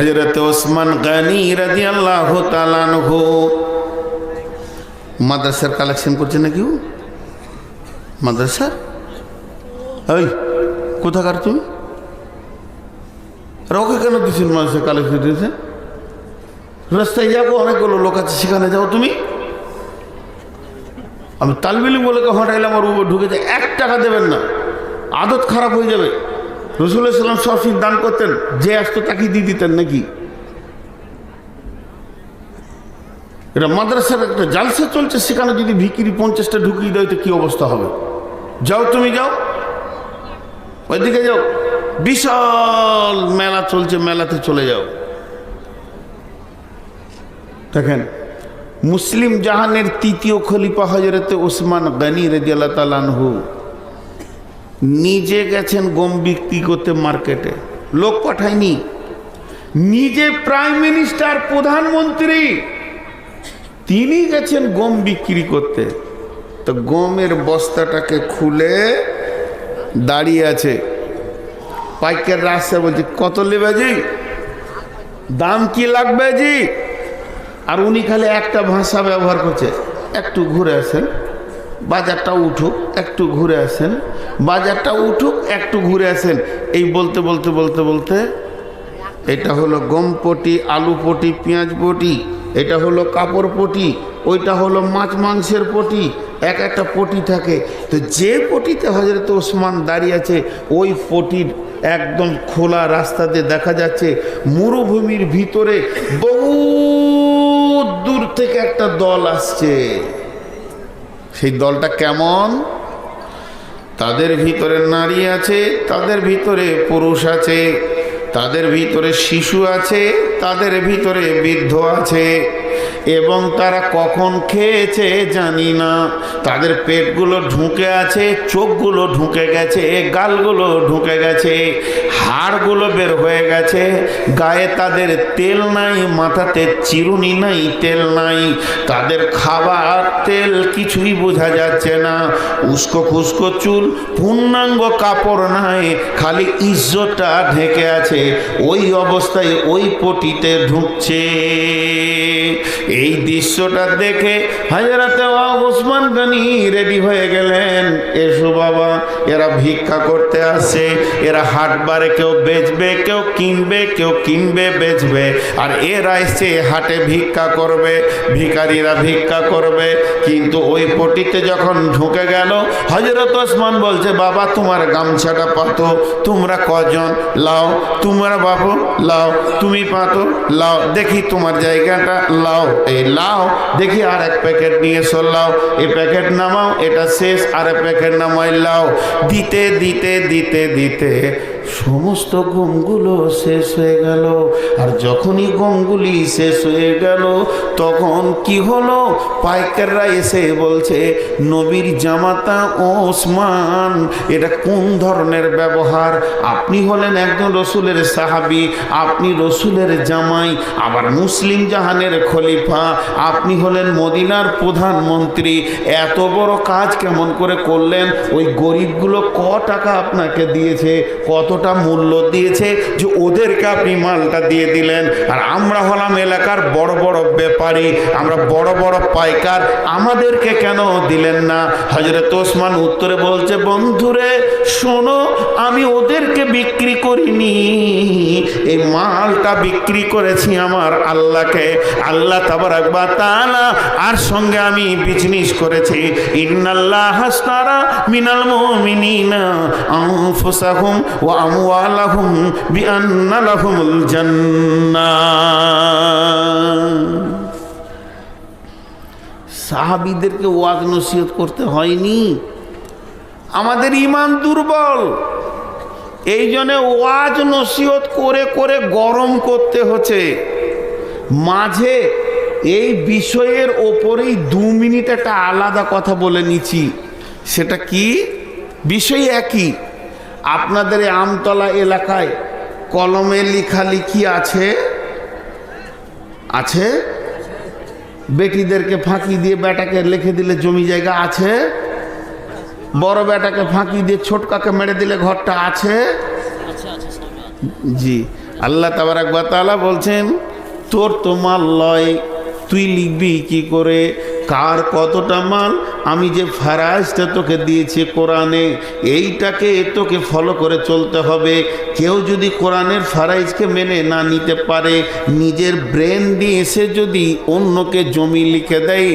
হযরত ওসমান গনি রাদিয়াল্লাহু তাআলা আনহু মাদ্রাসার কালেকশন করছে নাকি? মাদ্রাসা ওই কোথাকার তুমি? ওকে কেন দিচ্ছেন? মাদ্রাসা কালেকশন দিয়েছে? রাস্তায় যাবো, অনেকগুলো লোক আছে, সেখানে যাও তুমি। আমি তালবিলিম বলে হটাইলাম, আর উপর ঢুকে যায়, 1 টাকা দেবেন না, আদত খারাপ হয়ে যাবে। রাসূলুল্লাহ সাল্লাল্লাহু আলাইহি ওয়াসাল্লাম সব দান করতেন, যে আসতো তাকে দিয়ে দিতেন নাকি? এটা মাদ্রাসার একটা জালসা চলছে, সেখানে যদি ভিকিরি 50টা ঢুকিয়ে দেয় তো কি অবস্থা হবে? যাও তুমি, যাও ওইদিকে যাও, বিশাল মেলা চলছে, মেলাতে চলে যাও। দেখেন, মুসলিম জাহানের 3য় খলিফা হযরত ওসমান গনি রাদিয়াল্লাহু তাআলা আনহু নিজে গেছেন গম বিক্রি করতে মার্কেটে, লোক পাঠায়নি, নিজে প্রাইম মিনিস্টার, প্রধানমন্ত্রী, তিনি গেছেন গম বিক্রি করতে। তো গমের বস্তাটাকে খুলে দাঁড়িয়ে আছে, পাইকার রাস্তা বলছে, কত নেবে জি, দাম কি লাগবে জি? আর উনি খালি একটা ভাষা ব্যবহার করছে, একটু ঘুরে আসেন, বাজারটা উঠুক, একটু ঘুরে আসেন, বাজারটা উঠুক, একটু ঘুরে আসেন। এই বলতে বলতে বলতে বলতে এটা হলো গম পটি, আলু পটি, পেঁয়াজ পটি, এটা হলো কাপড় পটি, ওইটা হলো মাছ মাংসের পটি, এক একটা পটি থাকে। তো যে পটিতে হযরত ওসমান দাঁড়িয়ে আছে, ওই পটির একদম খোলা রাস্তাতে দেখা যাচ্ছে মরুভূমির ভিতরে বহু দূর থেকে একটা দল আসছে। সেই দলটা কেমন? তাদের ভিতরে নারী আছে, তাদের ভিতরে পুরুষ আছে, তাদের ভিতরে শিশু আছে, তাদের ভিতরে বৃদ্ধ আছে, এবং তারা কখন খেয়েছে জানি না। তাদের পেটগুলো ঢুকে আছে, চোখগুলো ঢুকে গেছে, গালগুলো ঢুকে গেছে, হাড়গুলো বের হয়ে গেছে, গায়ে তাদের তেল নাই, মাথাতে চিরুনি নাই, তেল নাই, তাদের খাবার তেল কিছুই বোঝা যাচ্ছে না, উস্কো খুস্কো চুল, পূর্ণাঙ্গ কাপড় নাই, খালি ইজ্জতটা ঢেকে আছে। ওই অবস্থায় ওই পটিতে ঢুকছে। এই দৃশ্যটা দেখে হযরত ওসমান গনি রেডি হয়ে গেলেন, এসো বাবা, এরা ভিক্ষা করতে আসে, এরা হাটবারে কেউ বেচবে, কেউ কিনবে, কেউ কিনবে বেচবে, আর এরা এসে হাটে ভিক্ষা করবে, ভিখারিরা ভিক্ষা করবে। কিন্তু ওই পটিতে যখন ঢুকে গেল, হযরত ওসমান বলছে, বাবা তোমার গামছাটা পাতো, তোমরা কজন, লাও, তোমরা বাবু লাও, তুমি পাতো, লাও, দেখি তোমার জায়গাটা, লাও, এই লাও, দেখি আর 1 প্যাকেট নিয়ে এসো, লাও, এই প্যাকেট নামাও, এটা শেষ, আর 1 প্যাকেট নামাই, লাও। দিতে দিতে দিতে দিতে সমস্ত গমগুলো শেষ হয়ে গেল। আর যখনই গমগুলি শেষ হয়ে গেল, তখন কি হলো? পাইকাররা এসে বলছে, নবীর জামাতা ওসমান, এটা কোন ধরনের ব্যবহার? আপনি হলেন একজন রসুলের সাহাবী, আপনি রসুলের জামাই, আবার মুসলিম জাহানের খলিফা, আপনি হলেন মদিনার প্রধানমন্ত্রী, এত বড় কাজ কেমন করে করলেন? ওই গরিবগুলো ক টাকা আপনাকে দিয়েছে, কতটা মূল্য দিয়েছে যে ওদেরকে আপনি মালটা দিয়ে দিলেন? আর আমরা হলাম এলাকার বড় বড় ব্যাপারী, আমরা বড় বড় পাইকার, আমাদেরকে কেন দিলেন না? হযরত ওসমান উত্তরে বলছে, বন্ধুরে শোনো, আমি ওদেরকে বিক্রি করিনি, এই মালটা বিক্রি করেছি আমার আল্লাহকে, আল্লাহ তাবারাক ওয়া তাআলা, আর সঙ্গে আমি বিজনেস করেছি। ইন্নাল্লাহা আশতারা মিনাল মুমিনিনা আনফুসাহুম ওয়া আমওয়ালাহুম বিআন্না লাহুমুল জান্নাহ। সাহাবীদেরকে ওয়াজ নসিহত করতে হয়নি? আমাদের ঈমান দুর্বল, এই জন্য ওয়াজ নসিহত করে করে গরম করতে হচ্ছে। মাঝে এই বিষয়ের ওপরেই 2 মিনিট একটা আলাদা কথা বলে নিচ্ছি। সেটা কি? বিষয় একই। আপনাদের আমতলা এলাকায় কলমে লেখালেখি আছে? আছে? বেটিদেরকে ফাঁকি দিয়ে বেটাকে লিখে দিলে জমি জায়গা আছে? বড় বেটাকে ফাঁকি দিয়ে ছোটকাকে মেরে দিলে ঘরটা আছে? জি। আল্লাহ তাবারক ওয়া তাআলা বলছেন তোর তো মাল লয়, তুই লিখবি কি করে কার কতটা মাল? আমি যে ফারাইজটা তোকে দিয়েছি কোরআনে, এইটাকে তোকে ফলো করে চলতে হবে। কেউ যদি কোরআনের ফারাইজকে মেনে না নিতে পারে, নিজের ব্রেন দিয়ে সে যদি অন্যকে জমি লিখে দেয়,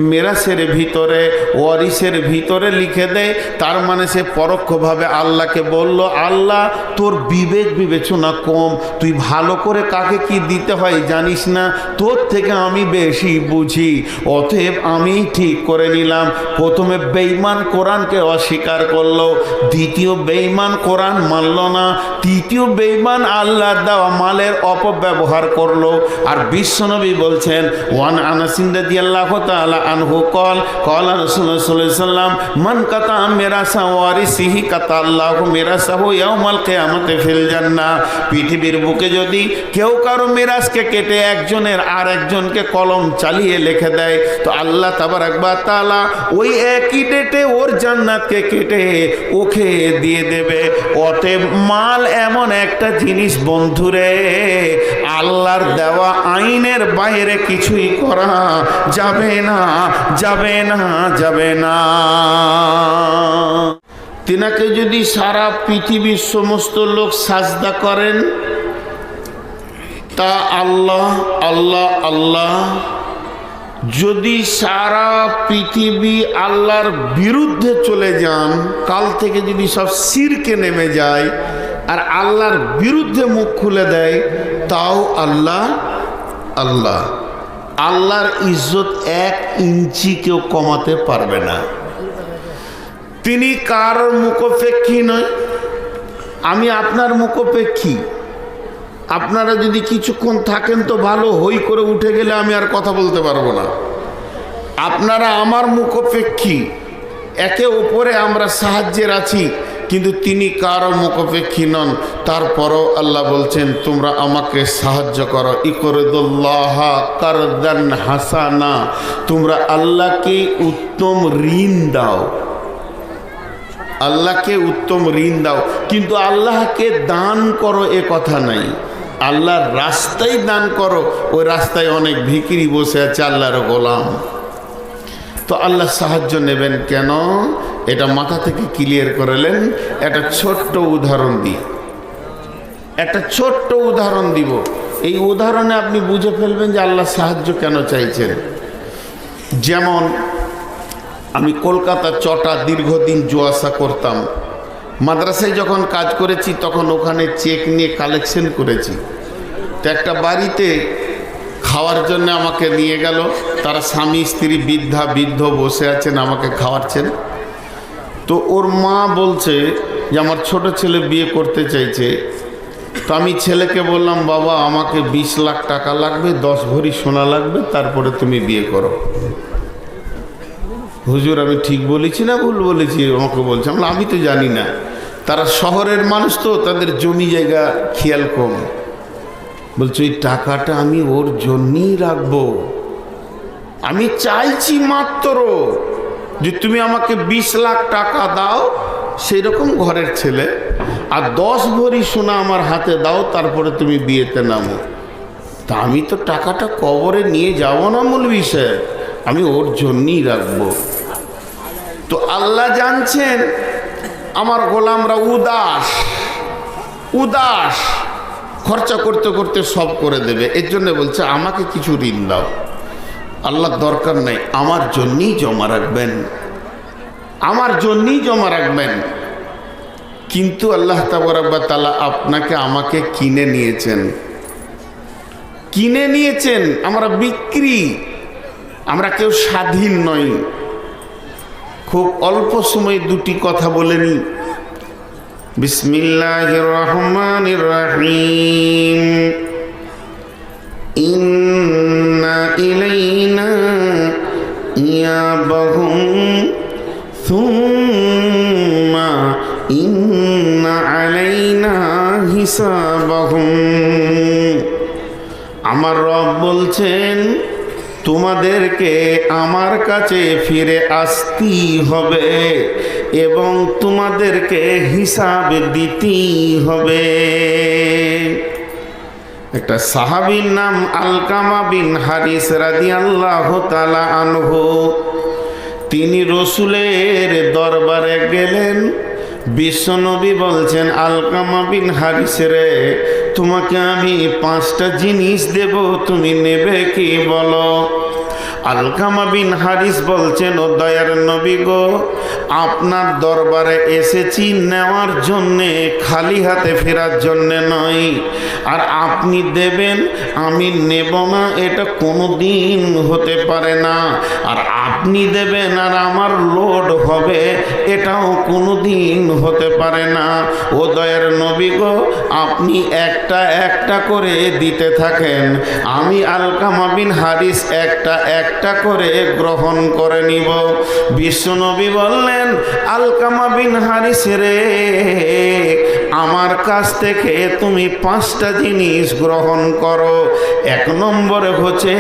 মেরাসের ভিতরে ওয়ারিসের ভিতরে লিখে দেয়, তার মানে সে পরোক্ষভাবে আল্লাহকে বলল, আল্লাহ তোর বিবেক বিবেচনা কম, তুই ভালো করে কাকে কি দিতে হয় জানিস না, তোর থেকে আমি বেশি বুঝি, অতএব আমি ঠিক করে নিলাম। প্রথমে বেঈমান কোরআনকে অস্বীকার করলো, দ্বিতীয় বেঈমান কোরআন মানল না, তৃতীয় বেঈমান আল্লাহর দেওয়া মালের অপব্যবহার করলো। আর বিশ্বনবী বলছেন, ওয়ান আনাস রাদিয়াল্লাহু তাআলা আনহু কল কলা রাসূলুল্লাহ সাল্লাল্লাহু আলাইহি ওয়াসাল্লাম মান কাতা মিরাসা ওয়ারিসিহি কাতা আল্লাহু মিরাসাহু ইয়াউমাল কিয়ামাতি ফিল জান্নাহ। পৃথিবীর বুকে যদি কেউ কারো মিরাসকে কেটে একজনের আর একজনকে কলম চালিয়ে লিখে দেয়, তো আল্লাহ তাবারক ওয়া তাআলা ওই একই ডেটে ওর জান্নাতকে কেটে ওকে দিয়ে দেবে। অতএব মাল এমন একটা জিনিস বন্ধুরে, আল্লাহর দেওয়া আইনের বাইরে কিছুই করা যাবে না, যাবে না, যাবে না। তিনাকে যদি সারা পৃথিবীর সমস্ত লোক সাজদা করেন, তা আল্লাহ আল্লাহ আল্লাহ। যদি সারা পৃথিবী আল্লাহর বিরুদ্ধে চলে যান, কাল থেকে যদি সব শিরকে নেমে যায় আর আল্লাহর বিরুদ্ধে মুখ খুলে দেয়, তাও আল্লাহ আল্লাহ। আল্লাহর ইজ্জত 1 ইঞ্চি কেউ কমাতে পারবে না। তিনি কার মুখাপেক্ষী নয়, আমি আপনার মুখাপেক্ষী। আপনারা যদি কিছুক্ষণ থাকেন তো ভালো, হই করে উঠে গেলে আমি আর কথা বলতে পারবো না। আপনারা আমার মুখাপেক্ষী, একে অপরে আমরা সাহায্যের আছি, কিন্তু তিনি কারো মুখাপেক্ষী নন। তারপরও আল্লাহ বলছেন, তোমরা আমাকে সাহায্য করো, ইকরিদুল্লাহ কারদান হাসানা, তোমরা আল্লাহকে উত্তম ঋণ দাও, আল্লাহকে উত্তম ঋণ দাও। কিন্তু আল্লাহকে দান করো এ কথা নাই, আল্লাহর রাস্তায় দান করো। ওই রাস্তায় অনেক ভিখিরি বসে আছে, আল্লাহর গোলাম। তো আল্লাহ সাহায্য নেবেন কেন, এটা মাথা থেকে ক্লিয়ার করলেন। একটা ছোট্ট উদাহরণ দিই, একটা ছোট্ট উদাহরণ দিব। এই উদাহরণে আপনি বুঝে ফেলবেন যে আল্লাহ সাহায্য কেন চাইছেন। যেমন আমি কলকাতা চটা দীর্ঘদিন জোয়াসা করতাম, মাদ্রাসায় যখন কাজ করেছি তখন ওখানে চেক নিয়ে কালেকশন করেছি। তো একটা বাড়িতে খাওয়ার জন্য আমাকে নিয়ে গেল, তারা স্বামী স্ত্রী বৃদ্ধ বসে আছেন, আমাকে খাওয়াচ্ছেন। তো ওর মা বলছে যে আমার ছোট ছেলে বিয়ে করতে চাইছে। তো আমি ছেলেকে বললাম, বাবা আমাকে 20 লাখ টাকা লাগবে, 10 ভরি সোনা লাগবে, তারপরে তুমি বিয়ে করো। হুজুর আমি ঠিক বলেছি না ভুল বলেছি? আমাকে বলছে। আমি তো জানি না, তারা শহরের মানুষ তো, তাদের জমি জায়গা খেয়াল কম। বলছে ওই টাকাটা আমি ওর জন্যই রাখবো, আমি চাইছি মাত্র যে তুমি আমাকে 20 লাখ টাকা দাও, সেই রকম ঘরের ছেলে, আর 10 ভরি সোনা আমার হাতে দাও, তারপরে তুমি বিয়েতে নামো। তা আমি তো টাকাটা কবরে নিয়ে যাব না মৌলভী সাহেব, আমি ওর জন্যই রাখবো। তো আল্লাহ জানছেন আমার গোলামরা উদাস খরচা করতে করতে সব করে দেবে, এর জন্য বলছে আমাকে কিছু ঋণ দাও। আল্লাহ দরকার নাই, আমার জন্যই জমা রাখবেন, আমার জন্যই জমা রাখবেন। কিন্তু আল্লাহ তাবারক ওয়া তাআলা আপনাকে আমাকে কিনে নিয়েছেন। আমরা বিক্রি, আমরা কেউ স্বাধীন নই। খুব অল্প সময় দুটি কথা বলে নি। বিসমিল্লাহির রহমানির রহিম। ইন্না ইলাইনা ইয়াবাহুম সুম্মা ইন্না আলাইনা হিসাবাহুম। আমার রব বলছেন তোমাদেরকে আমার কাছে ফিরে আসতেই হবে এবং তোমাদেরকে হিসাব দিতেই হবে। একটা সাহাবীর নাম আলকামা বিন হারিস রাদিয়াল্লাহু তাআলা আনহু। তিনি রসুলের দরবারে গেলেন। বিশ্বনবী বলছেন, আলকামা বিন হারিস রে, তোমাকে আমি 5টা জিনিস দেব, তুমি নেবে কি বলো? আলকামা বিন হারিস বলছেন, ও দয়ার নবী গো, আপনার দরবারে এসেছি নেওয়ার জন্যে, খালি হাতে ফেরার জন্যে নয়। আর আপনি দেবেন আমি নেব না, এটা কোনো দিন হতে পারে না। আর আপনি দেবেন আর আমার লোড হবে, এটাও কোনো দিন হতে পারে না। ও দয়ার নবী গো, আপনি একটা একটা করে দিতে থাকেন, আমি আলকামা বিন হারিস একটা একটা করে গ্রহণ করে নিব। বিশ্বনবী বললেন, আলকামা বিন হারিস রে, আমার কাছ থেকে তুমি 5টা জিনিস গ্রহণ করো। 1 নম্বরে হচ্ছে,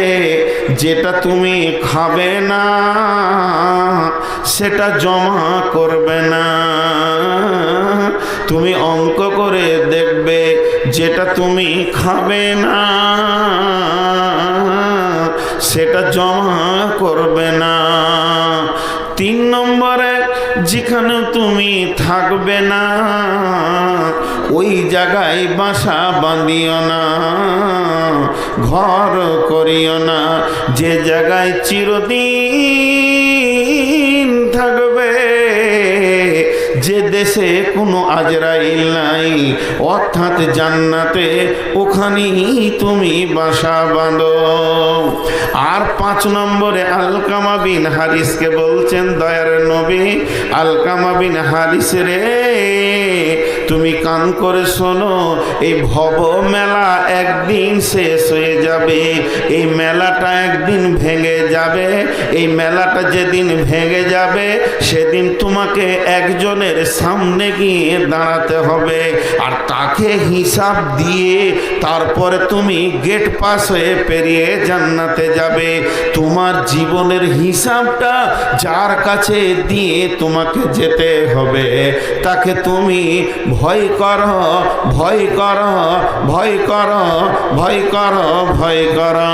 যেটা তুমি খাবে না সেটা জমা করবে না। তুমি অঙ্ক করে দেখবে, যেটা তুমি খাবে না সেটা জমা করবে না। 3 নম্বরে, যেখানে তুমি থাকবে না ওই জায়গায় বাসা বাঁধিও না, ঘর করিও না। যে জায়গায় চিরদিন থাকবে, যে দেশে কোনো আজরাইল নাই, অর্থাৎ জান্নাতে, ওখানেই তুমি বাসা বাঁধো। আর 5 নম্বরে আলকামা বিন হারিসকে বলছেন, দয়ার নবী, আলকামা বিন হারিস রে, তুমি কান করে শোনো, এই ভব মেলা একদিন শেষ হয়ে যাবে, এই মেলাটা একদিন ভেঙে যাবে। এই মেলাটা যেদিন ভেঙে যাবে, সেদিন তোমাকে একজনের সামনে গিয়ে দাঁড়াতে হবে, আর তাকে হিসাব দিয়ে তারপরে তুমি গেট পাস হয়ে পেরিয়ে জান্নাতে যাবে। তোমার জীবনের হিসাবটা যার কাছে দিয়ে তোমাকে যেতে হবে, তাকে তুমি ভয় করো, ভয় করো, ভয় করো, ভয় করো, ভয় করো।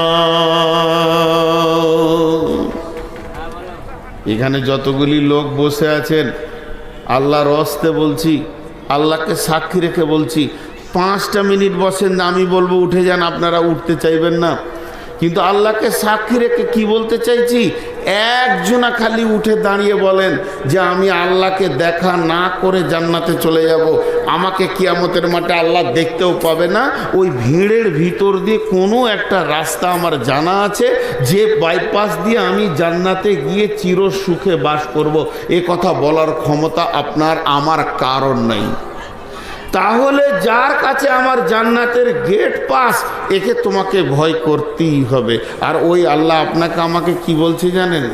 এখানে যতগুলি লোক বসে আছেন, আল্লাহর হস্তে বলছি, আল্লাহকে সাক্ষী রেখে বলছি, 5টা মিনিট বসেন, আমি বলবো উঠে যান, আপনারা উঠতে চাইবেন না। কিন্তু আল্লাহকে সাক্ষী রেখে কি বলতে চাইছি, একজনা খালি উঠে দাঁড়িয়ে বলেন যে আমি আল্লাহকে দেখা না করে জান্নাতে চলে যাব, আমাকে কিয়ামতের মাঠে আল্লাহ দেখতেও পাবে না। ওই ভিড়ের ভিতর দিয়ে কোনো একটা রাস্তা আমার জানা আছে, যে বাইপাস দিয়ে আমি জান্নাতে গিয়ে চির সুখে বাস করব। এ কথা বলার ক্ষমতা আপনার আমার কারণ নাই। তাহলে যার কাছে আমার জান্নাতের গেট পাস, একে তোমাকে ভয় করতেই হবে। আর ওই আল্লাহ আপনাকে আমাকে কি বলছে জানেন?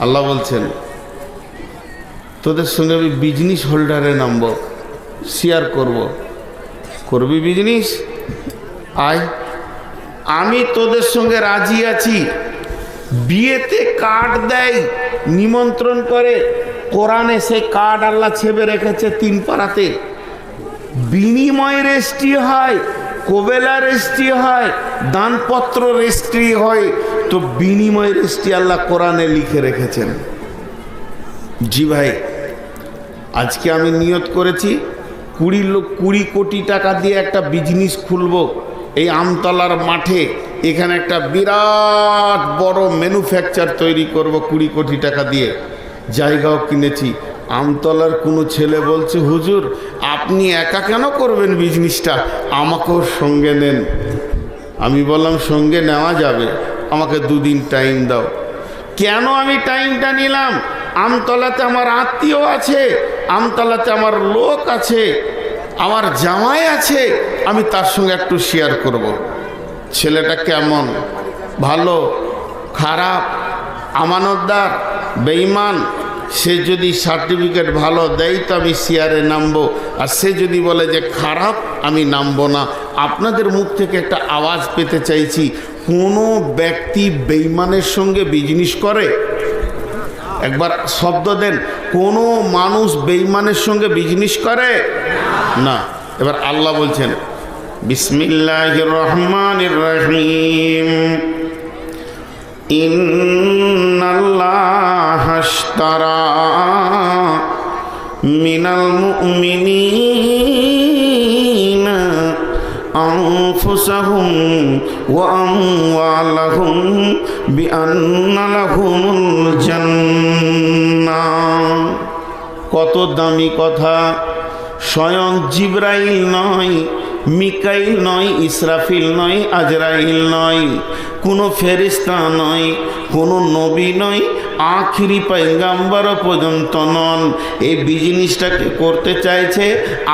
আল্লাহ বলছেন, তোদের সঙ্গে আমি বিজনেস হোল্ডারে নামবো, শেয়ার করব, করবি বিজনেস, আয়, আমি তোদের সঙ্গে রাজি আছি। বিয়েতে কার্ড দেয়, নিমন্ত্রণ করে, কোরআনে সেই কার্ড আল্লাহ ছেপে রেখেছে 3 পারাতে। বিনিময় রেজিস্ট্রি হয়, কোবেলা রেজিস্ট্রি হয়, দানপত্র রেজিস্ট্রি হয়। তো বিনিময় রেজিস্ট্রি আল্লাহ কোরআনে লিখে রেখেছেন। জি ভাই, আজকে আমি নিয়ত করেছি 20 কোটি টাকা দিয়ে একটা বিজনেস খুলব এই আমতলার মাঠে। এখানে একটা বিরাট বড় ম্যানুফ্যাকচার তৈরি করব 20 কোটি টাকা দিয়ে। জায়গাও কিনেছি। আমতলার কোনো ছেলে বলছে, হুজুর আপনি একা কেন করবেন বিজনেসটা, আমাকেও সঙ্গে নেন। আমি বললাম সঙ্গে নেওয়া যাবে, আমাকে 2 দিন টাইম দাও। কেন আমি টাইমটা নিলাম? আমতলাতে আমার আত্মীয় আছে, আমতলাতে আমার লোক আছে, আমার জামাই আছে, আমি তার সঙ্গে একটু শেয়ার করব। ছেলেটা কেমন, ভালো, খারাপ, আমানতদার, বেঈমান, সে যদি সার্টিফিকেট ভালো দেয় তো আমি শেয়ারে নামবো, আর সে যদি বলে যে খারাপ, আমি নামবো না। আপনাদের মুখ থেকে একটা আওয়াজ পেতে চাইছি, কোনো ব্যক্তি বেঈমানের সঙ্গে বিজনেস করে? একবার শব্দ দেন, কোনো মানুষ বেঈমানের সঙ্গে বিজনেস করে না। এবার আল্লাহ বলছেন, বিসমিল্লাহির রহমানির রহিম। ইন্নাল্লাহা আশতারা মিনাল মুমিনিনা আনফুসাহুম ওয়া আমওয়ালাহুম বিআন্না লাহুমুল জান্নাহ। কত দামি কথা! স্বয়ং জিবরাইল নয়, মিকাইল নয়, ইসরাফিল নয়, আজরাইল নয়, কোনো ফেরেশতা নয়, কোনো নবী নয়, আখিরি পয়গাম্বর পর্যন্ত নন। এই বিজনেসটাকে করতে চাইছে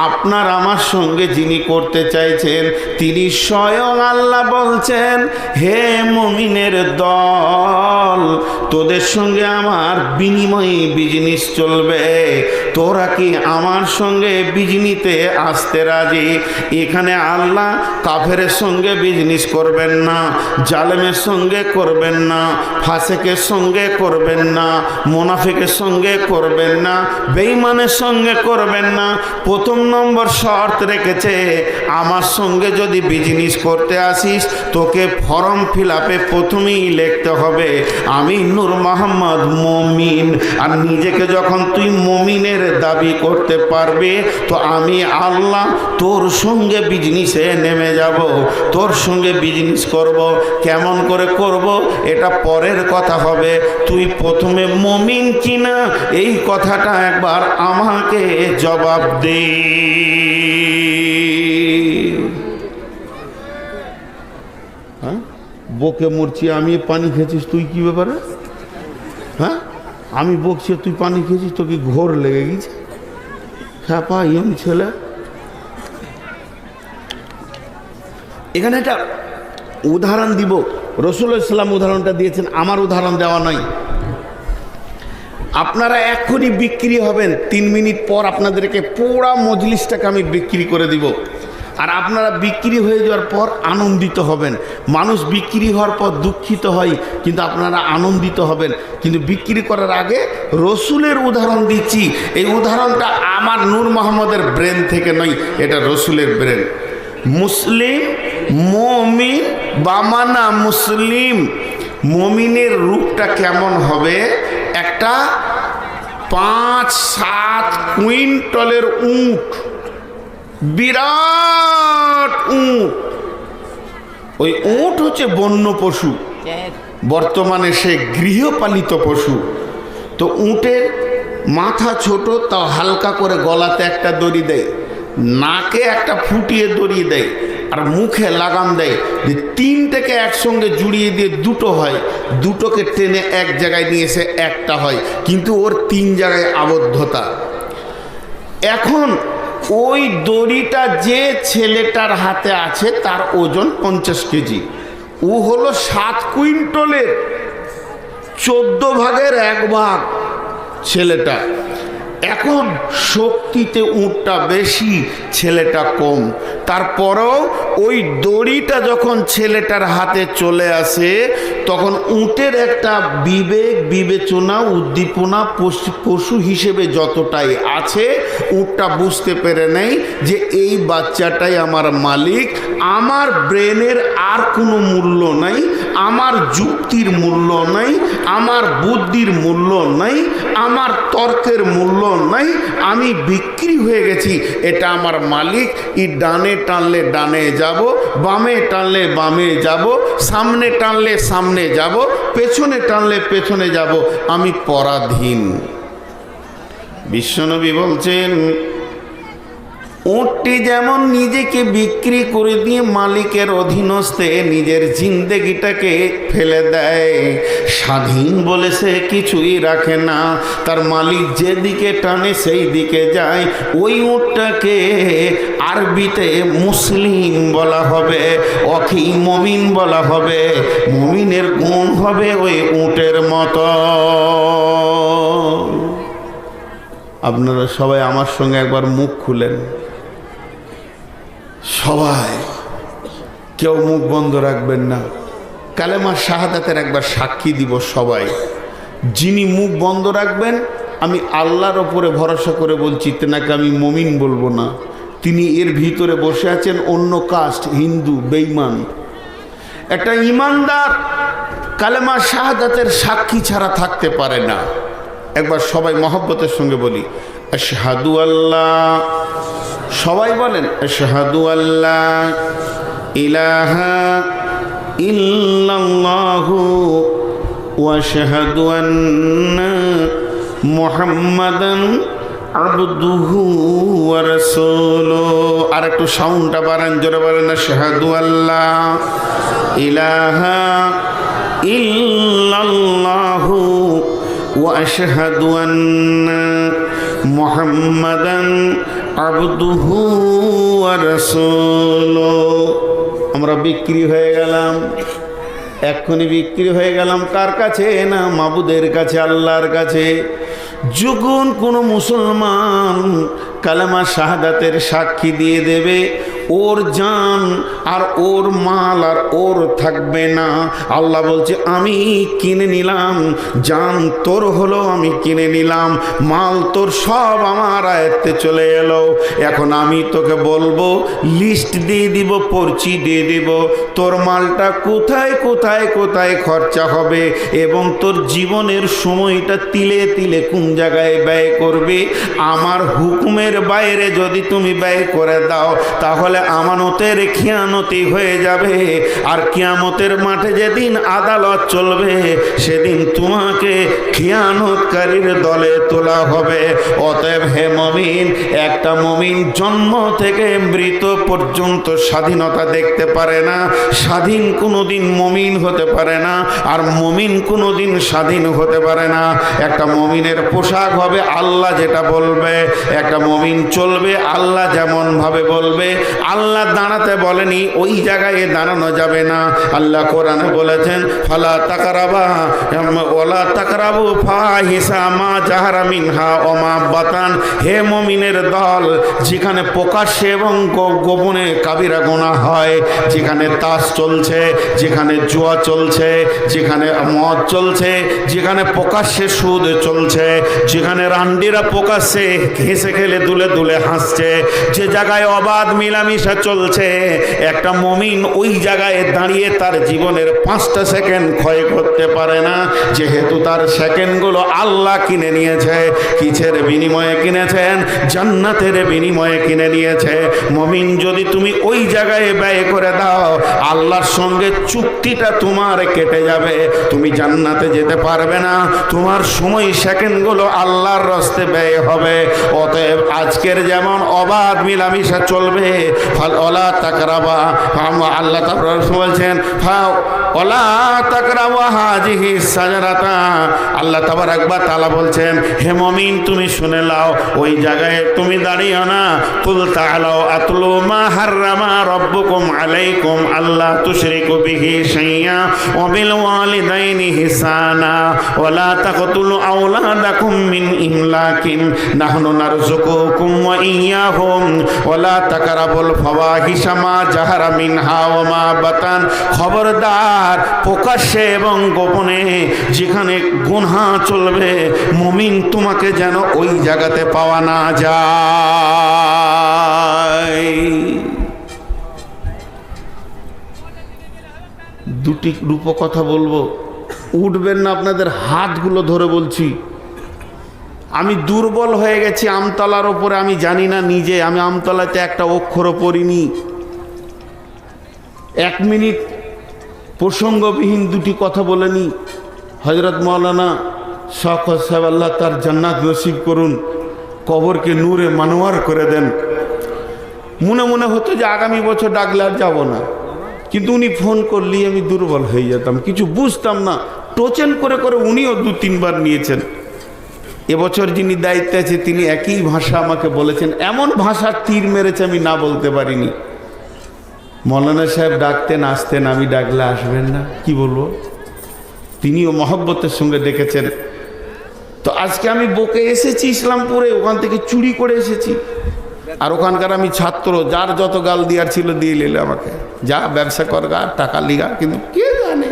আপনার আমার সঙ্গে, যিনি করতে চাইছেন তিনি স্বয়ং আল্লাহ বলছেন, হে মুমিনের দল, তোদের সঙ্গে আমার বিনিময়ে বিজনেস চলবে। তোরা কি আমার সঙ্গে বিজনিতে আসতে রাজি? এখানে আল্লাহ কাফেরের সঙ্গে বিজনেস করবেন না, জালেমের সঙ্গে করবেন না, ফাসেকের সঙ্গে করবেন না, মুনাফিকের সঙ্গে করবেন না, বেঈমানের সঙ্গে করবেন না। প্রথম নম্বর শর্ত রেখেছে, আমার সঙ্গে যদি বিজনেস করতে আসিস তোকে ফর্ম ফিল আপে প্রথমেই লিখতে হবে আমি নূর মোহাম্মদ মুমিন। আর নিজেকে যখন তুই মুমিনের দাবি করতে পারবে তো আমি আল্লাহ তোর সঙ্গে বিজনেসে নেমে যাব, তোর সঙ্গে বিজনেস করব। কেমন করে করব এটা পরের কথা হবে। তুই প্রথমে মুমিন কিনা এই কথাটা একবার আমাকে জবাব দে। হ্যাঁ, বকে মরছি আমি, পানি খেয়েছিস তুই, কি ব্যাপারে? হ্যাঁ, আমি বকছি তুই পানি খেয়েছিস, তোকে ঘোর লেগে গেছে? খ্যাপা ইয়ং ছেলে। এখানে একটা উদাহরণ দিব, রাসূলুল্লাহ সাল্লাল্লাহু আলাইহি ওয়াসাল্লাম উদাহরণটা দিয়েছেন, আমার উদাহরণ দেওয়া নয়। আপনারা এখনই বিক্রি হবেন, 3 মিনিট পর আপনাদেরকে পুরা মজলিসটাকে আমি বিক্রি করে দিব। আর আপনারা বিক্রি হয়ে যাওয়ার পর আনন্দিত হবেন। মানুষ বিক্রি হওয়ার পর দুঃখিত হয়, কিন্তু আপনারা আনন্দিত হবেন। কিন্তু বিক্রি করার আগে রসুলের উদাহরণ দিচ্ছি। এই উদাহরণটা আমার নূর মোহাম্মদের ব্রেন থেকে নয়, এটা রসুলের ব্রেন। মুসলিম, মুমিন, বামানা মুসলিম। মুমিনের রূপটা কেমন হবে? একটা 5-7 কুইন্টলের উট, বিরাট উট। ওই উট হচ্ছে বন্য পশু, বর্তমানে সে গৃহপালিত পশু। তো উটের মাথা ছোট, তাও হালকা করে গলাতে একটা দড়ি দেয়, নাকে একটা ফুটিয়ে দড়ি দেয়, আর মুখে লাগাম দেয়। যে 3টেকে একসঙ্গে জুড়িয়ে দিয়ে 2টো হয়, 2টোকে টেনে এক জায়গায় নিয়ে এসে একটা হয়, কিন্তু ওর 3 জায়গায় আবদ্ধতা। এখন ওই দড়িটা যে ছেলেটার হাতে আছে তার ওজন 50 কেজি। ও হলো 7 কুইন্টলের 14 ভাগের 1 ভাগ ছেলেটা। এখন শক্তিতে উটটা বেশি, ছেলেটা কম। তারপরেও ওই দড়িটা যখন ছেলেটার হাতে চলে আসে তখন উটের একটা বিবেক, বিবেচনা, উদ্দীপনা পশু হিসেবে যতটাই আছে, উটটা বুঝতে পেরে নেই যে এই বাচ্চাটাই আমার মালিক। আমার ব্রেনের আর কোনো মূল্য নাই, আমার যুক্তির মূল্য নাই, আমার বুদ্ধির মূল্য নাই, আমার তর্কের মূল্য নাই। আমি বিক্রি হয়ে গেছি, এটা আমার মালিক। ই ডানে টানলে ডানে যাব, বামে টানলে বামে যাব, সামনে টানলে সামনে যাব, পেছনে টানলে পেছনে যাব, আমি পরাধীন। বিশ্বনবী বলছেন, উটটি যেমন নিজেকে বিক্রি করে দিয়ে মালিকের অধীনস্থে নিজের জিন্দেগিটাকে ফেলে দেয়, স্বাধীন বলে সে কিছুই রাখে না, তার মালিক যেদিকে টানে সেই দিকে যায়। ওই উটটাকে আরবিতে মুসলিম বলা হবে, অখি মুমিন বলা হবে। মুমিনের গুণ হবে ওই উটের মতো। আপনারা সবাই আমার সঙ্গে একবার মুখ খুলেন, সবাই, কেউ মুখ বন্ধ রাখবেন না। কালেমা শাহাদাতের একবার সাক্ষী দিব সবাই। যিনি মুখ বন্ধ রাখবেন, আমি আল্লাহর ওপরে ভরসা করে বলছি, তেনাকে আমি মুমিন বলবো না, তিনি এর ভিতরে বসে আছেন অন্য কাস্ট, হিন্দু, বেঈমান। একটা ইমানদার কালেমা শাহাদাতের সাক্ষী ছাড়া থাকতে পারে না। একবার সবাই মহব্বতের সঙ্গে বলি আশহাদু আল্লাহ, সবাই বলেন আশহাদু আল্লাহ ইলাহা ইল্লাল্লাহু ওয়া আশহাদু আন্না মুহাম্মাদান আবদুহু ওয়া রাসূলুহু। আর একটু সাউন্ডটা বাড়ান, জোরে বলেন আশহাদু আল্লাহ ইলাহা ইল্লাল্লাহু ওয়া আশহাদু আন্না মুহাম্মাদান আবদুহু ওয়া রাসূলুহু। আমরা বিক্রি হয়ে গেলাম, এক্ষুনি বিক্রি হয়ে গেলাম কার কাছে? না, মাবুদের কাছে, আল্লাহর কাছে। যখন কোনো মুসলমান কালেমা শাহাদাতের সাক্ষী দিয়ে দেবে, ওর জান আর ওর মাল আর ওর থাকবে না। আল্লাহ বলছে আমি কিনে নিলাম, জান তোর হলো, আমি কিনে নিলাম, মাল তোর সব আমার আয়ত্তে চলে এলো। এখন আমি তোকে বলবো, লিস্ট দিয়ে দিব, পর্চি দিয়ে দিব, তোর মালটা কোথায় কোথায় কোথায় খরচা হবে এবং তোর জীবনের সময়টা তিলে তিলে কোন জায়গায় ব্যয় করবে। আমার হুকুমের বাইরে যদি তুমি ব্যয় করে দাও তাহলে আমানতের খিয়ানতি হয়ে যাবে। আর কিয়ামতের মাঠে যেদিন আদালত চলবে সেদিন তোমাকে খিয়ানতকারীর দলে তোলা হবে। অতএব হে মুমিন, একটা মুমিন জন্ম থেকে মৃত পর্যন্ত স্বাধীনতা দেখতে পারে না, স্বাধীন কোনোদিন মুমিন হতে পারে না, আর মুমিন কোনোদিন স্বাধীন হতে পারে না। একটা মুমিনের পোশাক হবে আল্লাহ যেটা বলবে, একটা মুমিন চলবে আল্লাহ যেমন ভাবে বলবে। আল্লাহ দাঁড়াতে বলেনি, ওই জায়গায় দাঁড়ানো যাবে না। আল্লাহ কোরআনে বলেছেন ফালা তাকরাবা ওয়ালা তাকরাবু ফাহিশা মা জাহারা মিনহা ওয়া মা বাতান। হে মুমিনের দল, যেখানে প্রকাশ্যে এবং গোপনে কাবিরা গুনাহ হয়, যেখানে তাস চলছে, যেখানে জুয়া চলছে, যেখানে মদ চলছে, যেখানে প্রকাশ্যে সুদ চলছে, যেখানে রান্ডিরা প্রকাশ্যে হেসে খেলে দুলে দুলে হাসছে, যে জায়গায় অবাধ মিলামিশা চলছে, একটা মুমিন ওই জায়গায় দাঁড়িয়ে তার জীবনের 5টা সেকেন্ড ক্ষয় করতে পারে না, যেহেতু তার সেকেন্ডগুলো আল্লাহ কিনে নিয়েছে। কিসের বিনিময়ে কিনেছেন? জান্নাতের বিনিময়ে কিনে নিয়েছে। মুমিন যদি তুমি ওই জায়গায় ব্যয় করে দাও, আল্লাহর সঙ্গে চুক্তিটা তোমার কেটে যাবে, তুমি জান্নাতে যেতে পারবে না, তোমার সময় সেকেন্ডগুলো আল্লাহর রাস্তায় ব্যয় হবে। অতএব আজকের যেমন অবাধ মিলামিশা চলবে, ওলা তাকরাবা, আল্লাহ তাআলা বলছেন ওলা তাকরাবা হাজিহি সাজারাতা। আল্লাহ তাবারাক ওয়া তাআলা বলছেন হে মুমিন তুমি শুনে নাও, ওই জায়গায় তুমি দাঁড়িও না। কুল তাআলাউ আতলু মা হাররামা রাব্বুকুম আলাইকুম আল্লা তুশরিকু বিহি শাইআ ওয়া বিল ওয়ালিদাইনি হিসানা ওয়া লা তাকতুলু আওলাদাকুম মিন ইমলাকিন নাহনু নারযুকুকুম ওয়া ইয়্যাহুম ওয়া লা তাকরাবুল ফাওয়াহিশা মা জাহারা মিনহা ওয়া মা বাতান। খবরদার, প্রকাশ্যে এবং গোপনে যেখানে গুনাহ চলবে, মুমিন তোমাকে যেন ওই জায়গাতে পাওয়া না যায়। দুটি রূপকথা বলবো, উঠবেন না, আপনাদের হাতগুলো ধরে বলছি। আমি দুর্বল হয়ে গেছি আমতলার ওপরে, আমি জানি না নিজে, আমি আমতলাতে একটা অক্ষরও পড়িনি। 1 মিনিট প্রসঙ্গবিহীন দুটি কথা বলে নি। হযরত মাওলানা শওকত সাহেব, আল্লাহ তার জান্নাত নসিব করুন, কবরকে নূরে মানওয়ার করে দেন। মনে মনে হতো যে আগামী বছর ডাকলে আর যাবো না, কিন্তু উনি ফোন করলেই আমি দুর্বল হয়ে যেতাম, কিছু বুঝতাম না। টোচেন করে করে উনিও 2-3 বার নিয়েছেন। এবছর যিনি দায়িত্বে আছে তিনি একই ভাষা আমাকে বলেছেন, এমন ভাষার তীর মেরেছে আমি না বলতে পারিনি। মৌলানা সাহেব ডাকতেন, আসতেন, আমি ডাকলে আসবেন না, কি বলবো। তিনিও মহব্বতের সঙ্গে ডেকেছেন। তো আজকে আমি বকে এসেছি ইসলামপুরে, ওখান থেকে চুরি করে এসেছি। আর ওখানকার আমি ছাত্র, যার যত গাল দেওয়ার ছিল দিয়ে নিলে আমাকে, যা ব্যবসা কর গা, টাকা লিগা, কিন্তু কে জানে,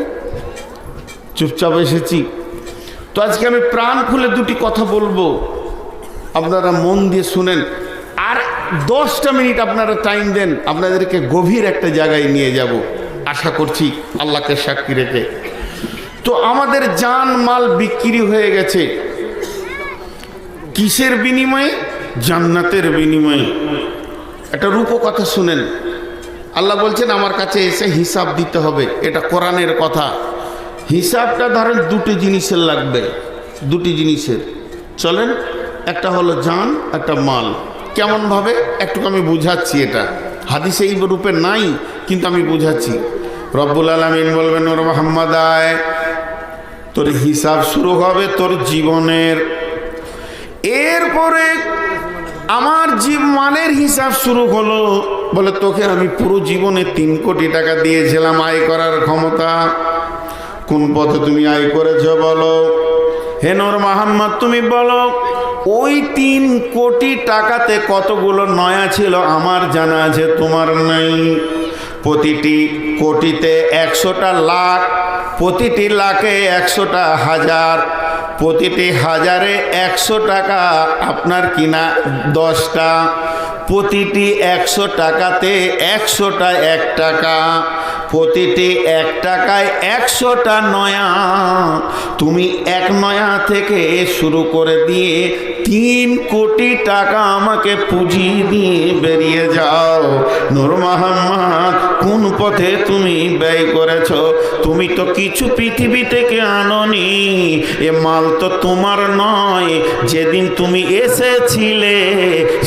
চুপচাপ এসেছি। তো আজকে আমি প্রাণ খুলে দুটি কথা বলবো, আপনারা মন দিয়ে শুনেন। আর 10টা মিনিট আপনারা টাইম দেন, আপনাদেরকে গভীর একটা জায়গায় নিয়ে যাব, আশা করছি আল্লাহকে সাক্ষী রেখে। তো আমাদের জান মাল বিক্রি হয়ে গেছে কিসের বিনিময়ে? জান্নাতের বিনিময়ে। একটা রূপকথা শুনেন। আল্লাহ বলছেন আমার কাছে এসে হিসাব দিতে হবে, এটা কোরআনের কথা। হিসাবটা ধরেন দুটি জিনিসের লাগবে, দুটি জিনিসের। চলেন, একটা হলো জান, একটা মাল। কেমনভাবে একটু আমি বুঝাচ্ছি, এটা হাদিসে এই রূপে নাই, কিন্তু আমি বুঝাচ্ছি। রব্বুল আলামিন বলবেন ওর মোহাম্মদ আয়, তোর হিসাব শুরু হবে তোর জীবনের, এরপরে আমার মালের হিসাব শুরু হলো। বলে তোকে আমি পুরো জীবনে 3 কোটি টাকা দিয়েছিলাম আয় করার ক্ষমতা, কোন পথে তুমি আয় করেছো বলো। হে নূর মোহাম্মদ তুমি বলো, ওই 3 কোটি টাকাতে কতগুলো নয়া ছিল আমার জানা আছে, তোমার নাই। প্রতিটি কোটিতে 100টা লাখ, প্রতিটি লাখে 100টা হাজার, প্রতিটি হাজারে 100 টাকা আপনার কিনা 10টা, প্রতিটি 100 টাকাতে 100টা 1 টাকা, প্রতিটি 1 টাকায় 100টা নয়া। তুমি 1 নয়া থেকে শুরু করে দিয়ে 3 কোটি টাকা আমাকে পুঁজি দিয়ে বেরিয়ে যাও। নূর মোহাম্মদ কোন পথে তুমি ব্যয় করেছ? তুমি তো কিছু পৃথিবী থেকে আনোনি, এ মাল তো তোমার নয়। যেদিন তুমি এসেছিলে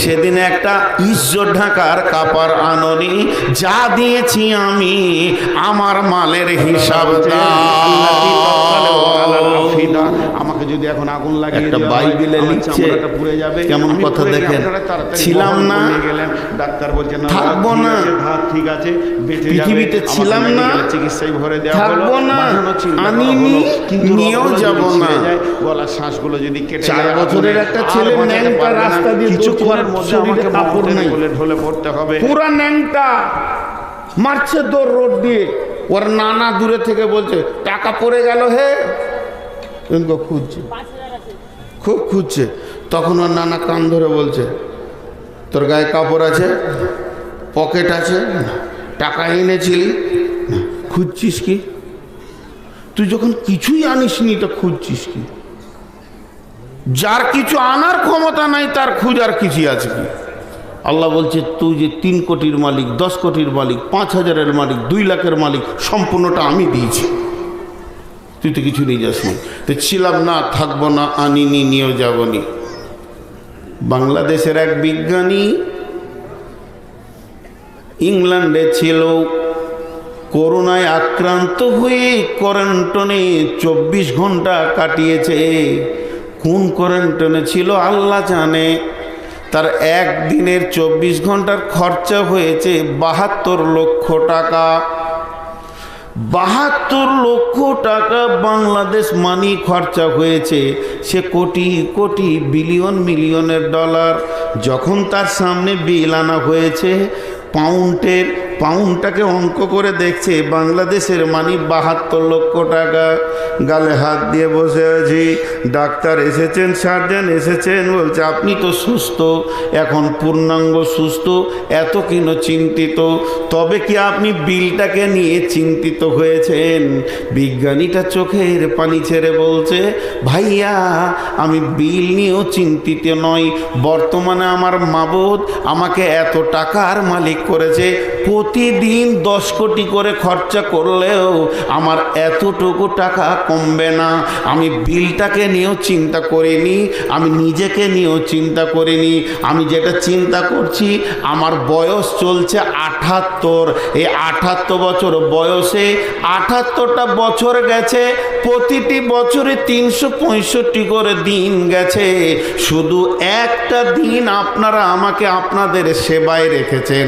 সেদিন একটা ইজ্জত ঢাকার কাপড় আনোনি, যা দিয়েছি আমি আমার মালের হিসাব দাও। আমাকে যদি এখন আগুন লাগিয়ে একটা বাইবেলে লিখছে পুড়ে যাবে, কেমন কথা দেখেন। ছিলাম না, ডাক্তার বলছেন থাকবো না, ঠিক আছে পৃথিবীতে ছিলাম না, চিকিৎসায় ভরে দেওয়া থাকবো না, আনিনি নিয়েও যাব না। গলা শ্বাসগুলো যদি কেটে 4 বছরের একটা ছেলে ন্যাংটা রাস্তা দিয়ে কিছুক্ষণের মধ্যে আমাকে কাপড় নাই ঢলে পড়তে হবে, পুরা ন্যাংটা মারছে দৌড় রোড দিয়ে। ওর নানা দূরে থেকে বলছে টাকা পড়ে গেল হে, খুঁজছে, খুব খুঁজছে। তখন ওর নানা কান ধরে বলছে তোর গায়ে কাপড় আছে, পকেট আছে, টাকা এনেছিলি, খুঁজছিস কি? তুই যখন কিছুই আনিসনি তো খুঁজছিস কি? যার কিছু আনার ক্ষমতা নাই তার খুঁজার কিছু আছে কি? আল্লাহ বলছে তুই যে 3 কোটির মালিক, 10 কোটির মালিক, 5,000-এর মালিক, 2 লাখের মালিক, সম্পূর্ণটা আমি দিয়েছি, তুই তো কিছু নিয়ে যাসনি। তো ছিলাম না, থাকবো না, আনিনি, নিয়েও যাবনি। বাংলাদেশের এক বিজ্ঞানী ইংল্যান্ডে ছিল, করোনায় আক্রান্ত হয়ে কোয়ারেন্টাইনে 24 ঘন্টা কাটিয়েছে। কোন কোয়ারেন্টাইনে ছিল আল্লাহ জানে। তার একদিনের 24 ঘন্টার খরচা হয়েছে 72 লক্ষ টাকা। 72 লক্ষ টাকা বাংলাদেশ মানি খরচা হয়েছে। সে কোটি কোটি বিলিয়ন মিলিয়নের ডলার। যখন তার সামনে বিল আনা হয়েছে পাউন্ডটাকে অঙ্ক করে দেখছে, বাংলাদেশের মানি 72 লক্ষ টাকা। গালে হাত দিয়ে বসে আছি, ডাক্তার এসেছেন, সার্জন এসেছেন, বলছে আপনি তো সুস্থ, এখন পূর্ণাঙ্গ সুস্থ, এত কেন চিন্তিত? তবে কি আপনি বিলটাকে নিয়ে চিন্তিত হয়েছেন? বিজ্ঞানীটা চোখের পানি ছেড়ে বলছে ভাইয়া আমি বিল নিয়েও চিন্তিত নই, বর্তমানে আমার মাবুদ আমাকে এত টাকার মালিক করেছে, প্রতিদিন 10 কোটি করে খরচা করলেও আমার এতটুকু টাকা কমবে না। আমি বিলটাকে নিয়েও চিন্তা করিনি, আমি নিজেকে নিয়েও চিন্তা করিনি। আমি যেটা চিন্তা করছি, আমার বয়স চলছে 78। এই 78 বছর বয়সে 78টা বছর গেছে, প্রতিটি বছরে 365 করে দিন গেছে। শুধু একটা দিন আপনারা আমাকে আপনাদের সেবায় রেখেছেন,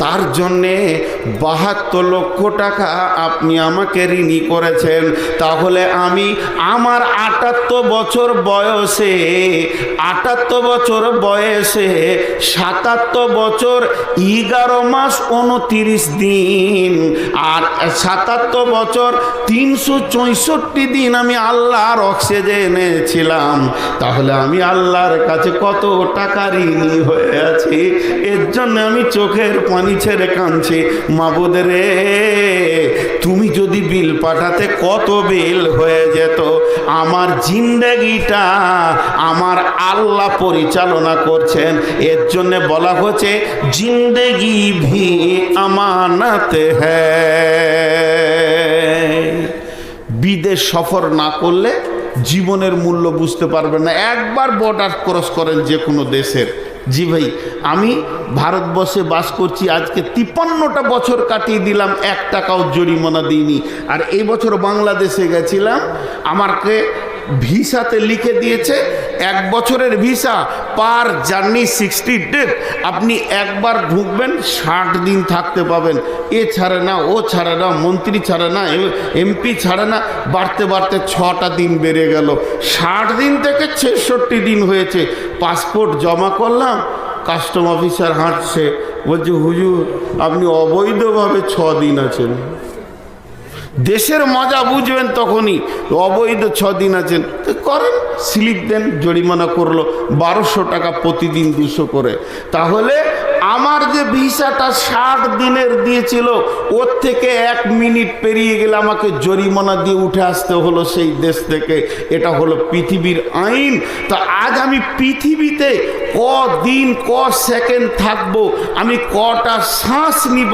তার জন্যে 72 লক্ষ টাকা আপনি আমাকে ঋণী করেছেন। তাহলে আমি আমার 78 বছর বয়সে 77 বছর 11 মাস 29 দিন আর 77 বছর 364 ৬৫ দিন আমি আল্লাহর অক্সিজেনে ছিলাম, তাহলে আমি আল্লাহর কাছে কত টাকা ঋণী হয়ে আছি। এর জন্য আমি চোখের পানি ছেড়ে কাঁদছি, মাবুদ রে, তুমি যদি বিল পাঠাতে কত বিল হয়ে যেত। আমার জিন্দেগিটা আমার আল্লাহ পরিচালনা করছেন, এর জন্য বলা হচ্ছে জিন্দেগি ভি আমানত হ্যায়। বিদেশ সফর না করলে জীবনের মূল্য বুঝতে পারবেন না। একবার বর্ডার ক্রস করেন যে কোনো দেশের, জি ভাই আমি ভারতবর্ষে বাস করছি, আজকে 53টা বছর কাটিয়ে দিলাম, 1 টাকাও জরিমানা দিইনি। আর এই বছর বাংলাদেশে গেছিলাম, আমাকে ভিসাতে লিখে দিয়েছে 1 বছরের ভিসা, পার জার্নি 60 ডেজ, আপনি একবার ঢুকবেন 60 দিন থাকতে পাবেন। এ ছাড়ে না, ও ছাড়ে না, মন্ত্রী ছাড়ে না, এমপি ছাড়ে না, বাড়তে বাড়তে 6টা দিন বেড়ে গেল, 60 দিন থেকে 66 দিন হয়েছে। পাসপোর্ট জমা করলাম, কাস্টম অফিসার হাঁটছে, বলছে হুজুর আপনি অবৈধভাবে 6 দিন আছেন। দেশের মজা বুঝবেন তখনই, অবৈধ 6 দিন আছেন তো করেন, স্লিপ দেন, জরিমানা করলো 1200 টাকা প্রতিদিন 200 করে। তাহলে আমার যে ভিসাটা 60 দিনের দিয়েছিল, ওর থেকে 1 মিনিট পেরিয়ে গেলে আমাকে জরিমানা দিয়ে উঠে আসতে হলো সেই দেশ থেকে। এটা হলো পৃথিবীর আইন। তো আজ আমি পৃথিবীতে কদিন ক সেকেন্ড থাকবো, আমি কটা শ্বাস নিব,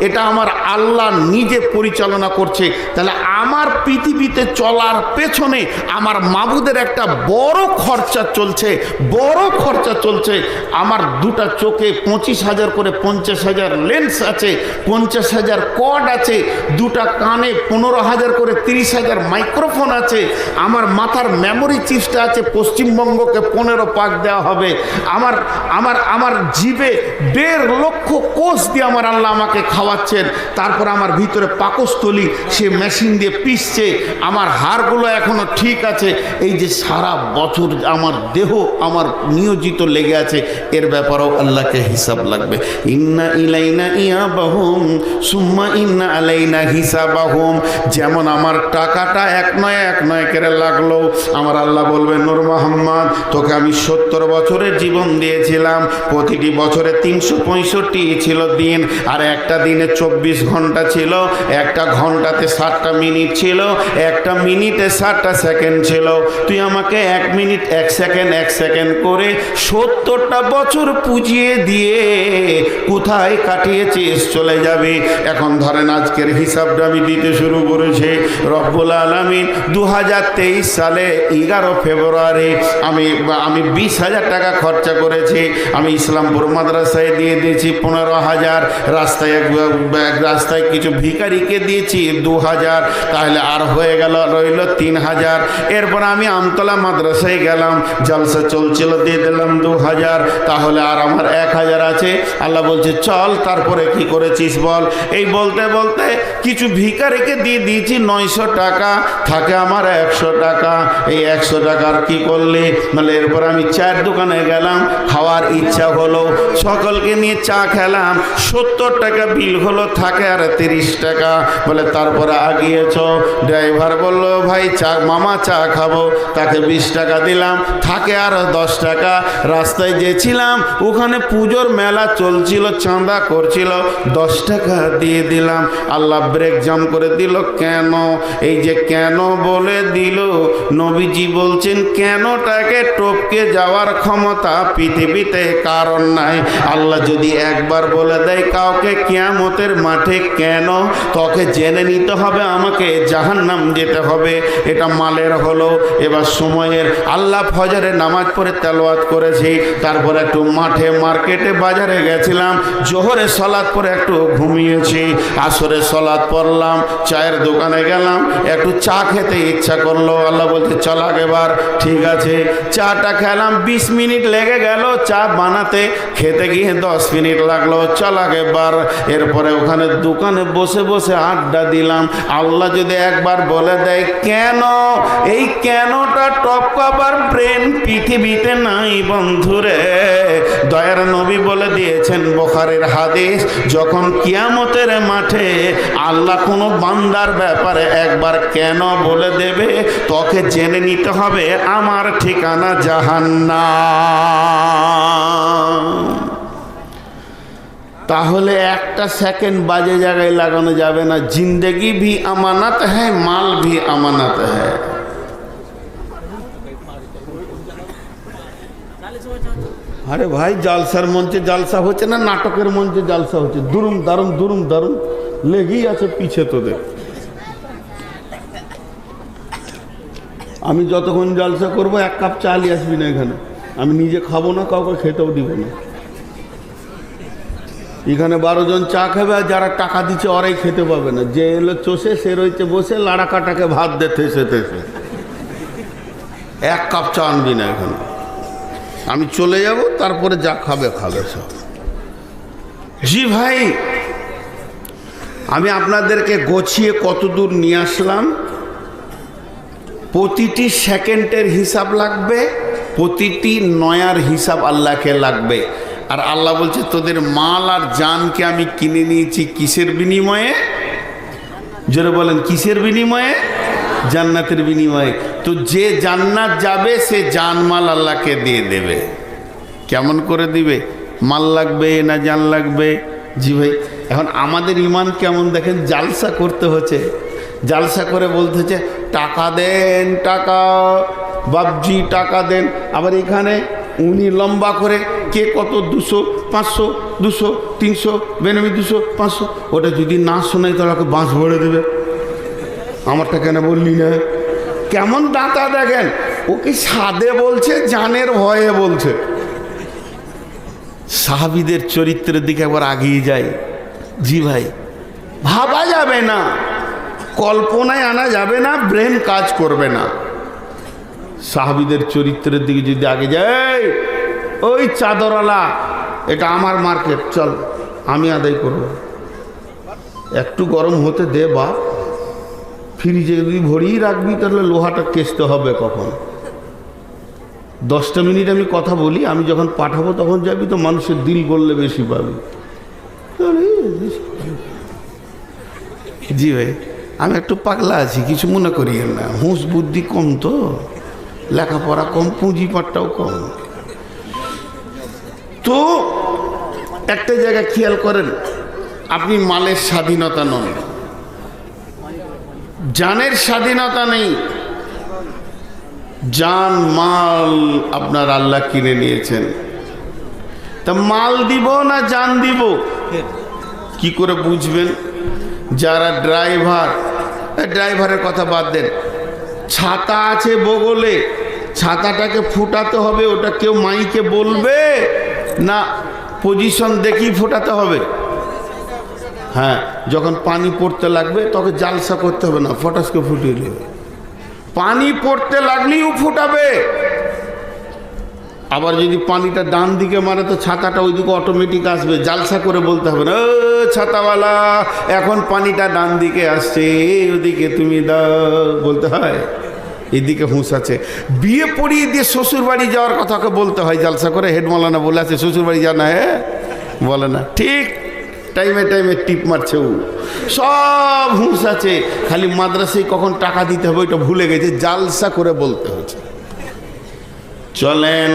এটা আমার আল্লাহ নিজে পরিচালনা করছে। তাহলে আমার পৃথিবীতে চলার পেছনে আমার মাবুদের একটা বড় খরচা চলছে, বড় খরচা চলছে। আমার 2টা চোখে 25,000 করে 50,000 লেন্স আছে, 50,000 কর্ড আছে, 2টা কানে 15,000 করে 30,000 মাইক্রোফোন আছে, আমার মাথার মেমোরি চিপসটা আছে, পশ্চিমবঙ্গকে 15 পাক দেওয়া হবে, আমার আমার আমার জিভে 1.5 লক্ষ কোষ দিয়ে আমার আল্লাহ আমাকে খাওয়াচ্ছেন। তারপর আমার ভিতরে পাকস্থলী, সে মেশিন দিয়ে পিসছে, আমার হাড়গুলো এখনো ঠিক আছে। এই যে সারা বছর আমার দেহ আমার নিয়োজিত লেগে আছে, এর ব্যাপারেও আল্লাহকে হিসাব লাগবে। ইন্না ইলাইনা ইয়াবাহুম সুম্মা ইন্না আলাইনা হিসাবাহুম। যেমন আমার টাকাটা এক নয় করে লাগলো, আমার আল্লাহ বলবেন নূর মোহাম্মদ তোকে আমি 70 বছরের জীবন দিয়েছিলাম, প্রতিটি বছরে 365 ছিল দিন, আর একটা দিনে 24 ঘন্টা ছিল, একটা ঘন্টাতে 60টা মিনিট ছিল, একটা মিনিটে 60টা সেকেন্ড ছিল। তুই আমাকে 1 মিনিট 1 সেকেন্ড করে 70টা বছর পুজিয়ে দিয়ে কোথায় কাটিয়েছিস চলে যাবে। এখন ধরেন আজকের হিসাবটা আমি দিতে শুরু করেছি। রব্বুল আলামিন 2023 সালে 11 ফেব্রুয়ারি আমি 20,000 টাকা খরচা করেছি। আমি ইসলামপুর মাদ্রাসায় দিয়ে দিয়েছি 15,000, রাস্তায় কিছু ভিখারিকে দিয়েছি 2,000, তাহলে আর হয়ে গেল রইল 3,000। এরপর আমি আমতলা মাদ্রাসায় গেলাম, জলসা চলছিল, দিয়ে দিলাম 2,000, তাহলে আর আমার 1,000 আছে। আল্লাহ বলছে চল তারপরে কি করেছিস বল। এই বলতে বলতে কিছু ভিখারিকে দিয়ে দিয়েছি 900 টাকা, থাকে আমার 100 টাকা। এই 100 টাকার কি করলে মানে, এরপর আমি চায়ের দোকানে গেলাম, খাওয়ার ইচ্ছা হলো, সকলকে নিয়ে চা খেলাম, 70 টাকা বিল হলো, থাকে আর 30 টাকা। বলে তারপরে আগিয়েছ, ড্রাইভার বললো ভাই চা, মামা চা খাবো, তাকে 20 টাকা দিলাম, থাকে আর 10 টাকা। রাস্তায় যেছিলাম ওখানে পুজোর মেলা চলছিল, চাঁদা করছিল, 10 টাকা দিয়ে দিলাম। আল্লাহ ব্রেক জাম করে দিল। কেন? এই যে কেন বলে দিল, নবীজি বলছেন কেনটাকে টপকে যাওয়ার ক্ষমতা পৃথিবীতে কারণ নাই। আল্লাহ যদি একবার বলে দেয় কাউকে কিয়ামতের মাঠে কেন, তোকে জেনে নিতে হবে আমাকে জাহান্নাম যেতে হবে। এটা মালের হলো। এবার সময়ের আল্লাহ ফজরে নামাজ পড়ে তেলাওয়াত করেছি, তারপর একটু মাঠে মার্কেটে বাজারে গেছিলাম, জোহরে সালাত পরে একটু ঘুমিয়েছি, আসরে সালাত পড়লাম, চায়ের দোকানে গেলাম, একটু চা খেতে ইচ্ছা করলো। আল্লাহ বলছে চল আগেবার, ঠিক আছে। চাটা খেলাম, 20 মিনিট লেগে গেল চা বানাতে, খেতে গিয়ে 10 মিনিট লাগলো, চল আগেবার। এরপরে ওখানে দোকানে বসে বসে আড্ডা দিলাম। আল্লাহ যদি একবার বলে দেয় কেন, এই কেনটা টপকাবার ব্রেন পৃথিবীতে নাই বন্ধুরে। দয়ার নবী বলে দিয়ে দিয়েছেন বুখারীর হাদিস, যখন কিয়ামতের মাঠে আল্লাহ কোনো বান্দার ব্যাপারে একবার কেন বলে দেবে, তোকে জেনে নিতে হবে আমার ঠিকানা জাহান্নাম। তাহলে একটা সেকেন্ড বাজে জায়গায় লাগানো যাবে না। জিন্দেগি ভি আমানত হ্যায়, মাল ভি আমানত হ্যায়। আরে ভাই, জালসার মঞ্চে জালসা হচ্ছে না, নাটকের মঞ্চে জালসা হচ্ছে, দুরুম দারুম দুরুম দারুম লেগেই আছে পিছে তোদের। আমি যতক্ষণ জালসা করব এক কাপ চা নিয়ে আসবি না এখানে, আমি নিজে খাবো না, কাউকে খেতেও দিব না। এখানে 12 জন চা খাবে, আর যারা টাকা দিচ্ছে ওরাই খেতে পাবে না। যে এলো চষে সে রয়েছে বসে, লাড়া কাটাকে ভাত দে থেসে থেসে, এক কাপ চা আনবি না এখানে। আমি চলে যাব, তারপরে যা খাবে খাবে সব। জি ভাই, আমি আপনাদেরকে গোছিয়ে কত দূর নিয়ে আসলাম। প্রতিটি সেকেন্ডের হিসাব লাগবে, প্রতিটি নয়ার হিসাব আল্লাহকে লাগবে। আর আল্লাহ বলছে তোদের মাল আর জানকে আমি কিনে নিয়েছি কিসের বিনিময়ে? জোরে বলেন, কিসের বিনিময়ে? জান্নাতের বিনিময়ে। তো যে জান্নাত যাবে সে জান মাল আল্লাহকে দিয়ে দেবে। কেমন করে দিবে? মাল লাগবে না জান লাগবে? জি ভাই, এখন আমাদের ইমান কেমন দেখেন, জালসা করতে হচ্ছে, জালসা করে বলতে হচ্ছে টাকা দেন, টাকা বাবজি টাকা দেন। আবার এখানে উনি লম্বা করে কে কত 200 500 200 300 বেনামি 200 500, ওটা যদি না শোনাই তাহলে বাঁশ ভরে দেবে। আমারটা কেন বললি না? কেমন দাঁতা দেখেন, ওকে সাদে বলছে, জানের ভয়ে বলছে। সাহাবীদের চরিত্রের দিকে একবার আগিয়ে যায়। জি ভাই, ভাবা যাবে না, কল্পনায় আনা যাবে না, ব্রেন কাজ করবে না। সাহাবীদের চরিত্রের দিকে যদি আগে যায়, ওই চাদরওয়ালা, এটা আমার মার্কেট, চল আমি আদায় করব। একটু গরম হতে দে বা, ফ্রিজে যদি ভরিয়ে রাখবি তাহলে লোহাটা কেসতে হবে কখন? 10টা মিনিট আমি কথা বলি, আমি যখন পাঠাবো তখন যাবি তো মানুষের দিল বললে বেশি পাবি। জি ভাই, আমি একটু পাগলা আছি, কিছু মনে করিয়েন না। হুঁশ বুদ্ধি কম, তো লেখাপড়া কম, পুঁজিপাটটাও কম। তো একটা জায়গা খেয়াল করেন, আপনি মালের স্বাধীনতা নন, জানের স্বাধীনতা নেই। জান মাল আপনার আল্লাহ কিনে নিয়েছেন। তা মাল দিব না জান দিব কি করে বুঝবেন? যারা ড্রাইভার, ড্রাইভারের কথা বাদ দেন, ছাতা আছে বগলে, ছাতাটাকে ফুটাতে হবে, ওটা কেউ মাইকে বলবে না পজিশন দেখেই ফোটাতে হবে? হ্যাঁ, যখন পানি পড়তে লাগবে তখন জালসা করতে হবে না, ফটাসকে ফুটিয়ে দেবে। পানি পড়তে লাগলেও ফুটাবে। আবার যদি পানিটা ডান দিকে মারে তো ছাতাটা ওইদিকে অটোমেটিক আসবে, জালসা করে বলতে হবে না, ছাতাওয়ালা এখন পানিটা ডান দিকে আসছে, ওদিকে তুমি দাও, বলতে হয়। এদিকে হুঁশ আছে। বিয়ে পড়িয়ে দিয়ে শ্বশুর বাড়ি যাওয়ার কথাকে বলতে হয় জালসা করে। হেড মৌলানা বলে আছে শ্বশুর বাড়ি যাও না, হ্যাঁ বলে না, ঠিক টাইমে টাইমে টিপ মারছে, ও সব হুঁশ আছে, খালি মাদ্রাসায় কখন টাকা দিতে হবে ওইটা ভুলে গেছে, জালসা করে বলতে হচ্ছে। চলেন,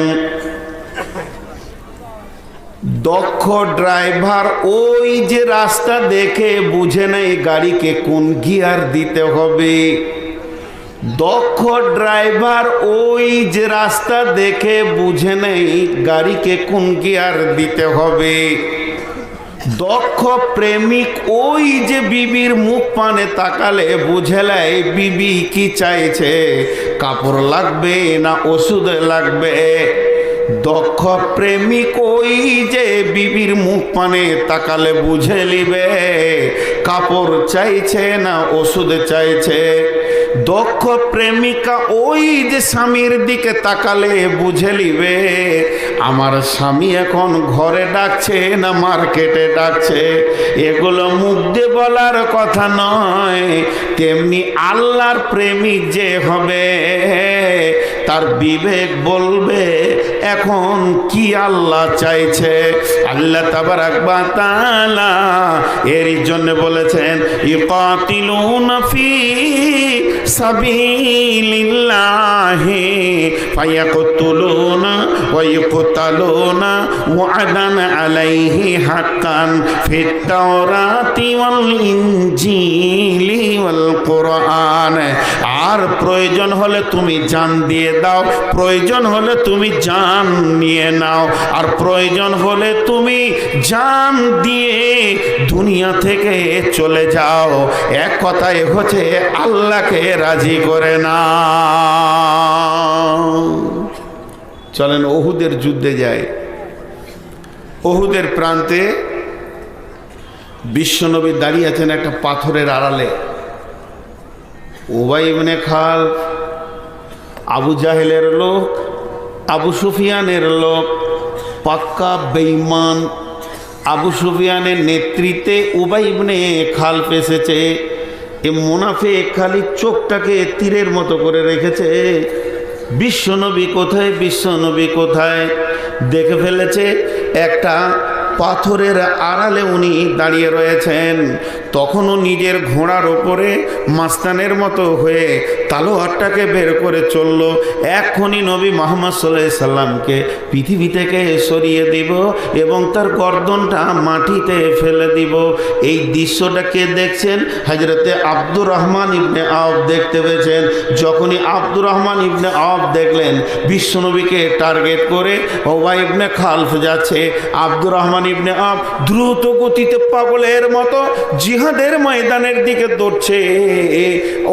দক্ষ ড্রাইভার ওই যে রাস্তা দেখে বুঝে নেই গাড়িকে কোন গিয়ার দিতে হবে। দক্ষ ড্রাইভার ওই যে রাস্তা দেখে বুঝে নেই গাড়িকে কোন গিয়ার দিতে হবে। দক্ষ প্রেমিক ওই যে বিবির মুখ পানে তাকালে বুঝে নেয় বিবি কি চাইছে, কাপড় লাগবে না ওষুধ লাগবে। দক্ষ প্রেমিক ওই যে বিবির মুখ পানে তাকালে বুঝে নিবে কাপড় চাইছে না ওষুধ চাইছে। দক্ষ প্রেমিকা ওই যে স্বামীর দিকে তাকালে বুঝে নিবে আমার স্বামী এখন ঘরে ডাকছে না মার্কেটে ডাকছে। এগুলো মুখ দিয়ে বলার কথা নয়, তেমনি আল্লাহর প্রেমিক যে হবে তার বিবেক বলবে এখন কি আল্লাহ চাইছে। আল্লাহ তাবারাক ওয়া তাআলা এর জন্য বলেছেন ইকাতিলুনা ফি সাবিলিল্লাহি ফায়াকতুলুনা ওয়া ইউকতালুনা ওয়া'দান আলাইহি হাক্কান ফিত তাওরাতি ওয়াল ইনজিলি ওয়াল কুরআন। আর প্রয়োজন হলে তুমি জান দিয়ে দাও, প্রয়োজন হলে তুমি জান নিয়ে নাও, আর প্রয়োজন হলে তুমি জান দিয়ে দুনিয়া থেকে চলে যাও। এক কথায় হচ্ছে আল্লাহকে রাজি করে নাও। চলেন উহুদের যুদ্ধে যাই। উহুদের প্রান্তে বিশ্বনবী দাঁড়িয়ে আছেন একটা পাথরের আড়ালে। উবাই ইবনে খালফ আবু জাহেলের লোক, আবু সুফিয়ানের লোক, পাক্কা বেঈমান। আবু সুফিয়ানের নেতৃত্বে উবাই ইবনে খালফ এসেছে। এ মুনাফিক খালি চোখটাকে তীরের মতো করে রেখেছে, বিশ্বনবী কোথায়, বিশ্বনবী কোথায়। দেখে ফেলেছে একটা পাথরের আড়ালে উনি দাঁড়িয়ে রয়েছেন। তখনও নিজের ঘোড়ার ওপরে মাস্তানের মতো হয়ে তালোয়ারটাকে বের করে চলল। এখনই নবী মুহাম্মদ সাল্লাল্লাহু আলাইহি সাল্লামকে পৃথিবী থেকে সরিয়ে দিব এবং তার গর্দনটা মাটিতে ফেলে দিব। এই দৃশ্যটাকে দেখছেন হযরতে আব্দুর রহমান ইবনে আওফ দেখতে পেয়েছেন। যখনই আব্দুর রহমান ইবনে আওফ দেখলেন বিশ্বনবীকে টার্গেট করে উবাই ইবনে খালফ যাচ্ছে, আব্দুর রহমান ইবনে আওফ দ্রুত গতিতে পাগলের মতো জিহাদের ময়দানের দিকে দৌড়ছে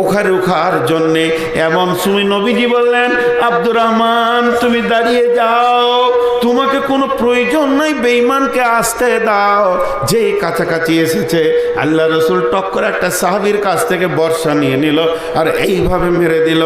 ওখানে উখার জন্যে। এমন সময় নবীজি বললেন, আব্দুর রহমান তুমি দাঁড়িয়ে যাও, তোমাকে কোনো প্রয়োজন নাই, বেঈমানকে আসতে দাও। যেই কাছাকাছি এসেছে আল্লাহ রসুল টক করে একটা সাহাবীর কাছ থেকে বর্ষা নিয়ে নিল আর এইভাবে মেরে দিল।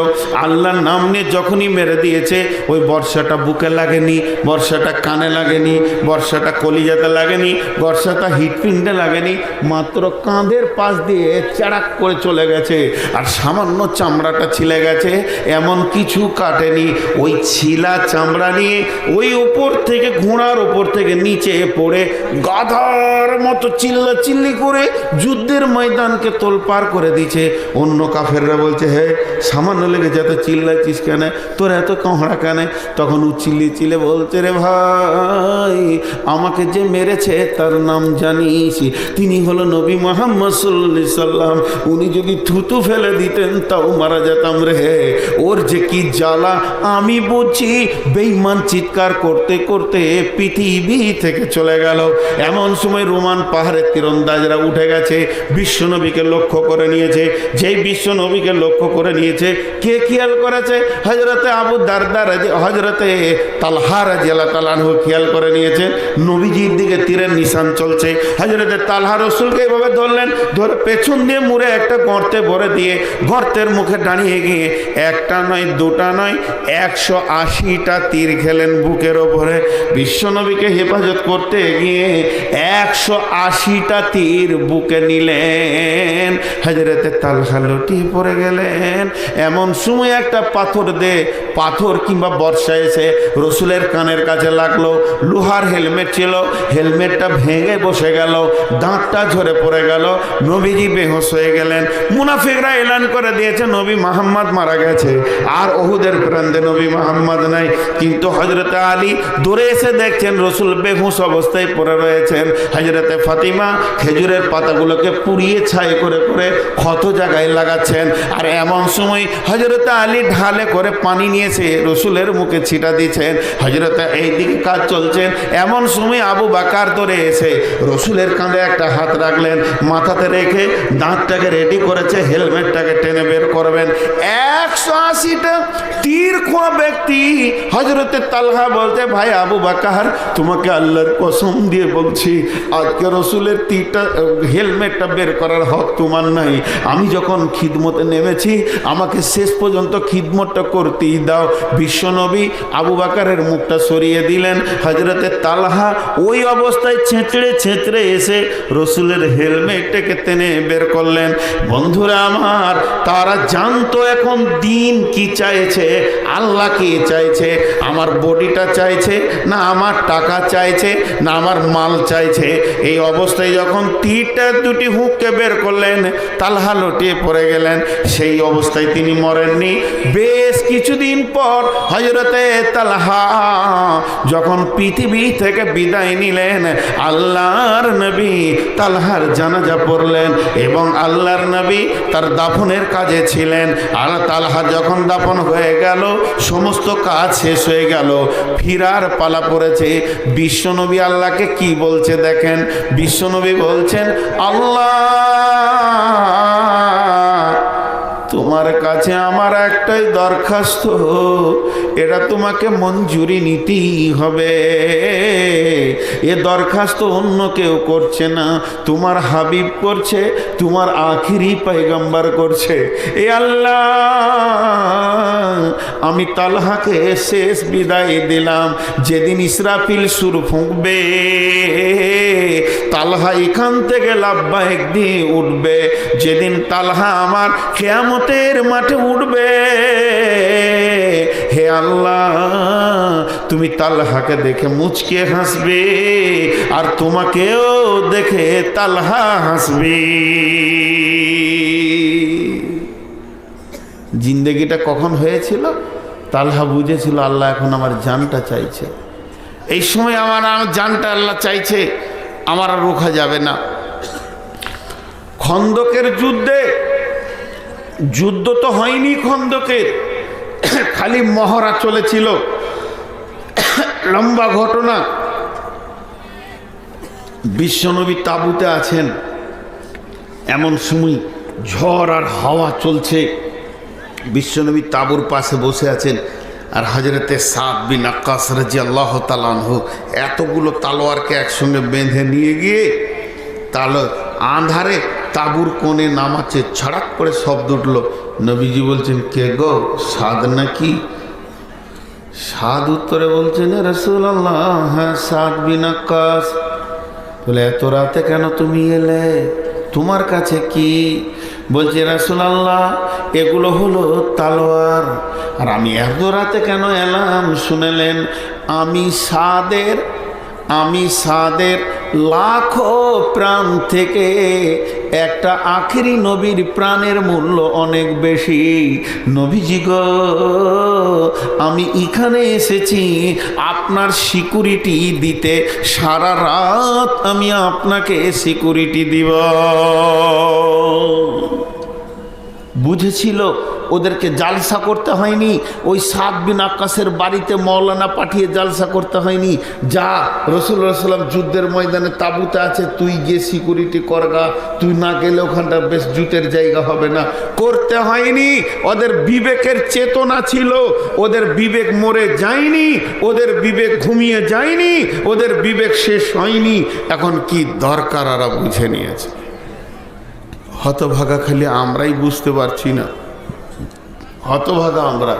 আল্লাহর নাম নিয়ে যখনই মেরে দিয়েছে ওই বর্ষাটা বুকে লাগেনি, বর্ষাটা কানে লাগেনি, বর্ষাটা কলিজাতে লাগেনি, বর্ষাটা হিটপিন্ডে লাগেনি, মাত্র কাঁধের পাশ দিয়ে চাড়াক করে চলে গেছে। আর সামান্য চামড়াটা ছিলে গেছে, এমন কিছু কাটেনি। ওই ছিলা চামড়া নিয়ে ওই উপর থেকে ঘোড়ার উপর থেকে নিচে পড়ে গাধার মতো চিল্লাচিল্লি করে যুদ্ধের ময়দানকে তোলপাড় করে দিচ্ছে। অন্য কাফেররা বলছে, হে সামান্য লেগে যেত চিল্লাচ্ছিস কেন, তোর এত কাঁহড়া কেন? তখন ও চিল্লে বলছে, রে ভাই আমাকে যে মেরেছে তার নাম জানিস? তিনি হলো নবী মুহাম্মদ সাল্লাল্লাহু আলাইহি সাল্লাম। উনি যদি থুতু ফেলে দিতেন তাও মারা যেতাম রে। ওর যে কি জ্বালা আমি বুঝছি। বেঈমান চিৎকার করতে করতে পৃথিবী থেকে চলে গেল। এমন সময় রোমান পাহাড়ের তীরন্দাজরা উঠে গেছে, বিশ্বনবীকে লক্ষ্য করে নিয়েছে। যেই বিশ্বনবীকে লক্ষ্য করে নিয়েছে কে খেয়াল করেছে? হযরতে আবু দারদা হযরতে তালহা রাদিয়াল্লাহু তাআলা আনহু খেয়াল করে নিয়েছেন। নবীজির দিকে তীরের নিশান চলছে। হযরতে তালহা রাসূলকে এভাবে ধরলেন, ধরে পেছন দিয়ে মুড়ে একটা গর্তে ভরে দিয়ে গর্তের মুখে দাঁড়িয়ে গিয়ে একটা নয় দুটা নয় 180টা তীর খেলেন বুকের ওপরে। বিশ্বনবীকে হেফাজত করতে গিয়ে 180টা তীর বুকে নিলেন। হযরতে তালহা লুটিয়ে পড়ে গেলেন। এমন সময় একটা পাথর কিংবা বর্ষা এসে রসুলের কানের কাছে লাগলো। লোহার হেলমেট ছিল, হেলমেটটা ভেঙে বসে গেল, দাঁতটা ঝরে পড়ে গেল। নবীজি বেহুশ হয়ে গেলেন। মুনাফিকরা এলান করে দিয়েছে নবী মুহাম্মদ মারা গেছে, আর উহুদের প্রান্তে নবী মুহাম্মদ নাই। কিন্তু হযরতে আলী দূরে এসে দেখছেন রসুল বেহুশ অবস্থায় পড়ে রয়েছেন। হযরতে ফাতিমা খেজুরের পাতাগুলোকে পুড়িয়ে ছাই করে করে ক্ষত জায়গায় লাগাচ্ছেন। আর এমন সময় হযরতে আলী ঢালে করে পানি নিয়েছে রসুলের মুখে ছিটা দিচ্ছেন। হযরতে এইদিকে কাজ চলছেন। এমন সময় আবু বকর ধরে এসে রসুলের কাঁধে একটা হাত রাখলেন, মাথাতে রেখে দাঁতটাকে রেডি করেছে, হেলমেটটাকে টেনে বের করবেন। 180টা তীর খোয়া ব্যক্তি হযরতে তালহা বলতে, ভাই আবু বকর তোমাকে আল্লাহর কসম দিয়ে বলছি আজকে রসুলের তীরটা হেলমেটটা বের করার হক তোমার নাই। আমি যখন খিদমতে নেমেছি আমাকে শেষ পর্যন্ত খিদমতটা করতেই দাও। বিশ্বনবী আবু বকরের মুখটা সরিয়ে দিলেন। হযরতে তালহা ওই অবস্থায় ছেঁচড়ে এসে রসুলের হেলমেট টেকে টেনে বের করলেন। বন্ধুরা আমার, তারা জানতো এখন দিন কি চাইছে, আল্লাহ কি চাইছে, আমার বডিটা চাইছে না আমার টাকা চাইছে না আমার মাল চাইছে। এই অবস্থায় যখন তীরটা দুটি হুককে বের করলেন, তালহা লটিয়ে পড়ে গেলেন। সেই অবস্থায় তিনি মরেননি। বেশ কিছুদিন পর হযরতে তালহা যখন পৃথিবী থেকে বিদায় নিলেন, আল্লাহর নবী তালহার জানাজা পড়লেন এবং আল্লাহর নবী তার দাফনের কাজে ছিলেন। আর তালহা যখন দাফন হয়ে গেল, সমস্ত কাজ শেষ হয়ে গেল, ফিরার পালা পড়েছে। বিশ্বনবী আল্লাহকে কি বলছে দেখেন। বিশ্বনবী বলছেন, আল্লাহ তোমার কাছে আমার একটাই দরখাস্ত, এটা তোমাকে মঞ্জুরি নিতেই হবে। এ দরখাস্ত অন্য কেউ করছে না, তোমার হাবিব করছে, তোমার আখিরি পয়গম্বর করছে। এ আল্লাহ, আমি তালহাকে শেষ বিদায় দিলাম। যেদিন ইসরাফিল সুর ফুঁকবে, তালহা এখান থেকে লাব্বাইক দিয়ে উঠবে। যেদিন তালহা আমার কিয়ামতের মাঠে উঠবে, হে আল্লাহ তুমি তালহাকে দেখে মুচকে হাসবে আর তোমাকেও দেখে তালহা হাসবে। জিন্দেগিটা কখন হয়েছিল? তালহা বুঝেছিল আল্লাহ এখন আমার জানটা চাইছে, এই সময় আমার জানটা আল্লাহ চাইছে, আমার আর রোখা যাবে না। খন্দকের যুদ্ধ তো হয়নি খন্দকের, খালি মহড়া চলেছিল, লম্বা ঘটনা। বিশ্বনবী তাঁবুতে আছেন, এমন সময় ঝড় আর হাওয়া চলছে। বিশ্বনবী তাঁবুর পাশে বসে আছেন আর হযরতে সাদ বিন আক্কাস রাদিয়াল্লাহু তাআলা আনহু এতগুলো তালোয়ারকে একসঙ্গে বেঁধে নিয়ে গিয়ে আঁধারে তাঁবুর কোণে নামাচ্ছে। ছড়াক করে শব্দ উঠল। নবীজি বলছেন, কে গো, সাদ নাকি? সাদ উত্তরে বলছেন, রাসূলুল্লাহ, হ্যাঁ সাদ বিন আক্কাস। বলে, এত রাতে কেন তুমি এলে, তোমার কাছে কি? বলছে, রাসূলুল্লাহ এগুলো হলো তালোয়ার। আর আমি এত রাতে কেন এলাম শুনেলেন? আমি সাদের লাখো প্রাণ থেকে একটা আখেরি নবীর প্রাণের মূল্য অনেক বেশি। নবীজি গো, আমি এখানে এসেছি আপনার সিকিউরিটি দিতে, সারা রাত আমি আপনাকে সিকিউরিটি দিব। বুঝেছিল ওদেরকে জালসা করতে হয়নি, ওই সাদ বিন আক্কাসের বাড়িতে মৌলানা পাঠিয়ে জালসা করতে হয়নি। যা, রাসূলুল্লাহ সাল্লাল্লাহু আলাইহি ওয়াসাল্লাম যুদ্ধের ময়দানে তাঁবুতে আছে, তুই গিয়ে সিকিউরিটি করগা, তুই না গেলে ওখানটা বেশ জুতের জায়গা হবে না। করতে হয়নি, ওদের বিবেকের চেতনা ছিল, ওদের বিবেক মরে যায়নি, ওদের বিবেক ঘুমিয়ে যায়নি, ওদের বিবেক শেষ হয়নি। এখন কি দরকার ওরা বুঝে নিয়েছে। হতভাগা খালি আমরাই বুঝতে পারছি না, হতভাগা আমরা,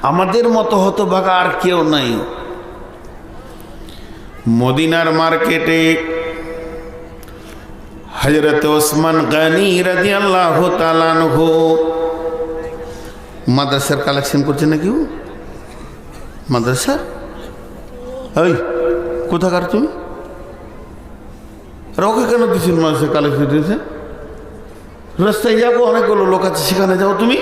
আমাদের মতো হতভাগা আর কেউ নাই। মদিনার মার্কেটে হযরত ওসমান গনি রাদিয়াল্লাহু তাআলা আনহু মাদ্রাসার কালেকশন করছে নাকি? মাদ্রাসা এই কোথাকার তুমি? ওকে কেন দিচ্ছেন মাদ্রাসার কালেকশন দিয়েছে? রাস্তায় যাবো, অনেকগুলো লোক আছে, সেখানে যাও তুমি।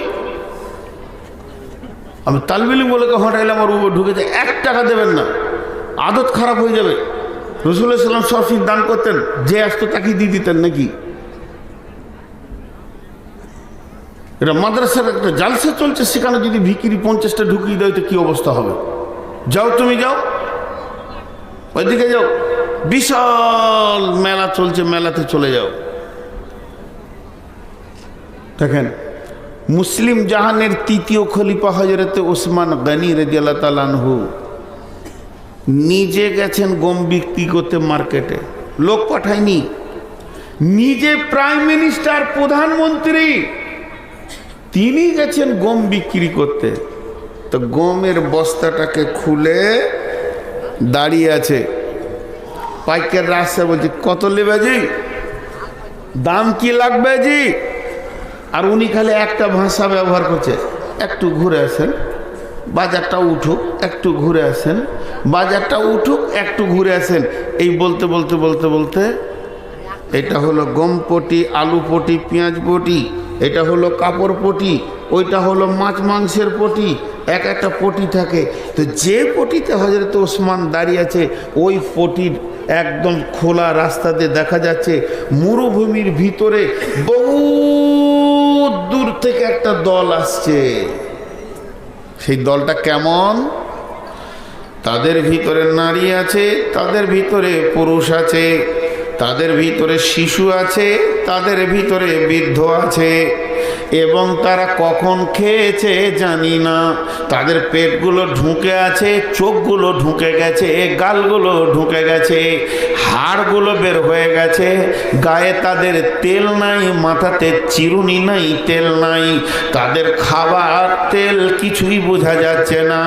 আমি তালবিলি বলে হটাইলাম, আমার উপর ঢুকে যায়, 1 টাকা দেবেন না, আদত খারাপ হয়ে যাবে। রাসূলুল্লাহ সাল্লাল্লাহু আলাইহি ওয়াসাল্লাম সব দান করতেন, যে আসতো তাকে দিয়ে দিতেন নাকি? এটা মাদ্রাসার একটা জালসা চলছে, সেখানে যদি ভিকিরি 50টা ঢুকিয়ে দেয় তো কি অবস্থা হবে? যাও তুমি, যাও ওইদিকে যাও, বিশাল মেলা চলছে, মেলাতে চলে যাও। দেখেন, মুসলিম জাহানের 3য় খলিফা হযরতে ওসমান গনি রাদিয়াল্লাহু তাআলা আনহু নিজে গেছেন গম বিক্রি করতে মার্কেটে, লোক পাঠায়নি, নিজে প্রাইম মিনিস্টার, প্রধানমন্ত্রী, তিনি গেছেন গম বিক্রি করতে। তো গমের বস্তাটাকে খুলে দাঁড়িয়ে আছে, পাইকার রাস্তা বলছে, কত নেবে জি? দাম কি লাগবে জি? আর উনি খালি একটা ভাষা ব্যবহার করছে, একটু ঘুরে আসেন, বাজারটা উঠুক, একটু ঘুরে আসেন, বাজারটা উঠুক, একটু ঘুরে আসেন। এই বলতে বলতে বলতে বলতে এটা হলো গম পটি, আলু পটি, পেঁয়াজ পটি, এটা হলো কাপড় পটি, ওইটা হলো মাছ মাংসের পটি, এক একটা পটি থাকে। তো যে পটিতে হযরত ওসমান দাঁড়িয়ে আছে ওই পটির একদম খোলা রাস্তাতে দেখা যাচ্ছে মরুভূমির ভিতরে বহু দূর থেকে একটা দল আসছে। সেই দলটা কেমন? তাদের ভিতরে নারী আছে, তাদের ভিতরে পুরুষ আছে, তাদের ভিতরে শিশু আছে, তাদের ভিতরে বৃদ্ধ আছে, এবং তারা কখন খেয়েছে জানি না। তাদের পেটগুলো ঢুকে আছে, চোখগুলো ঢুকে গেছে, গালগুলো ঢুকে গেছে, হাড়গুলো বের হয়ে গেছে, গায়ে তাদের তেল নাই, মাথাতে চিরুনি নাই, তেল নাই, তাদের খাবার তেল কিছুই বোঝা যাচ্ছে না,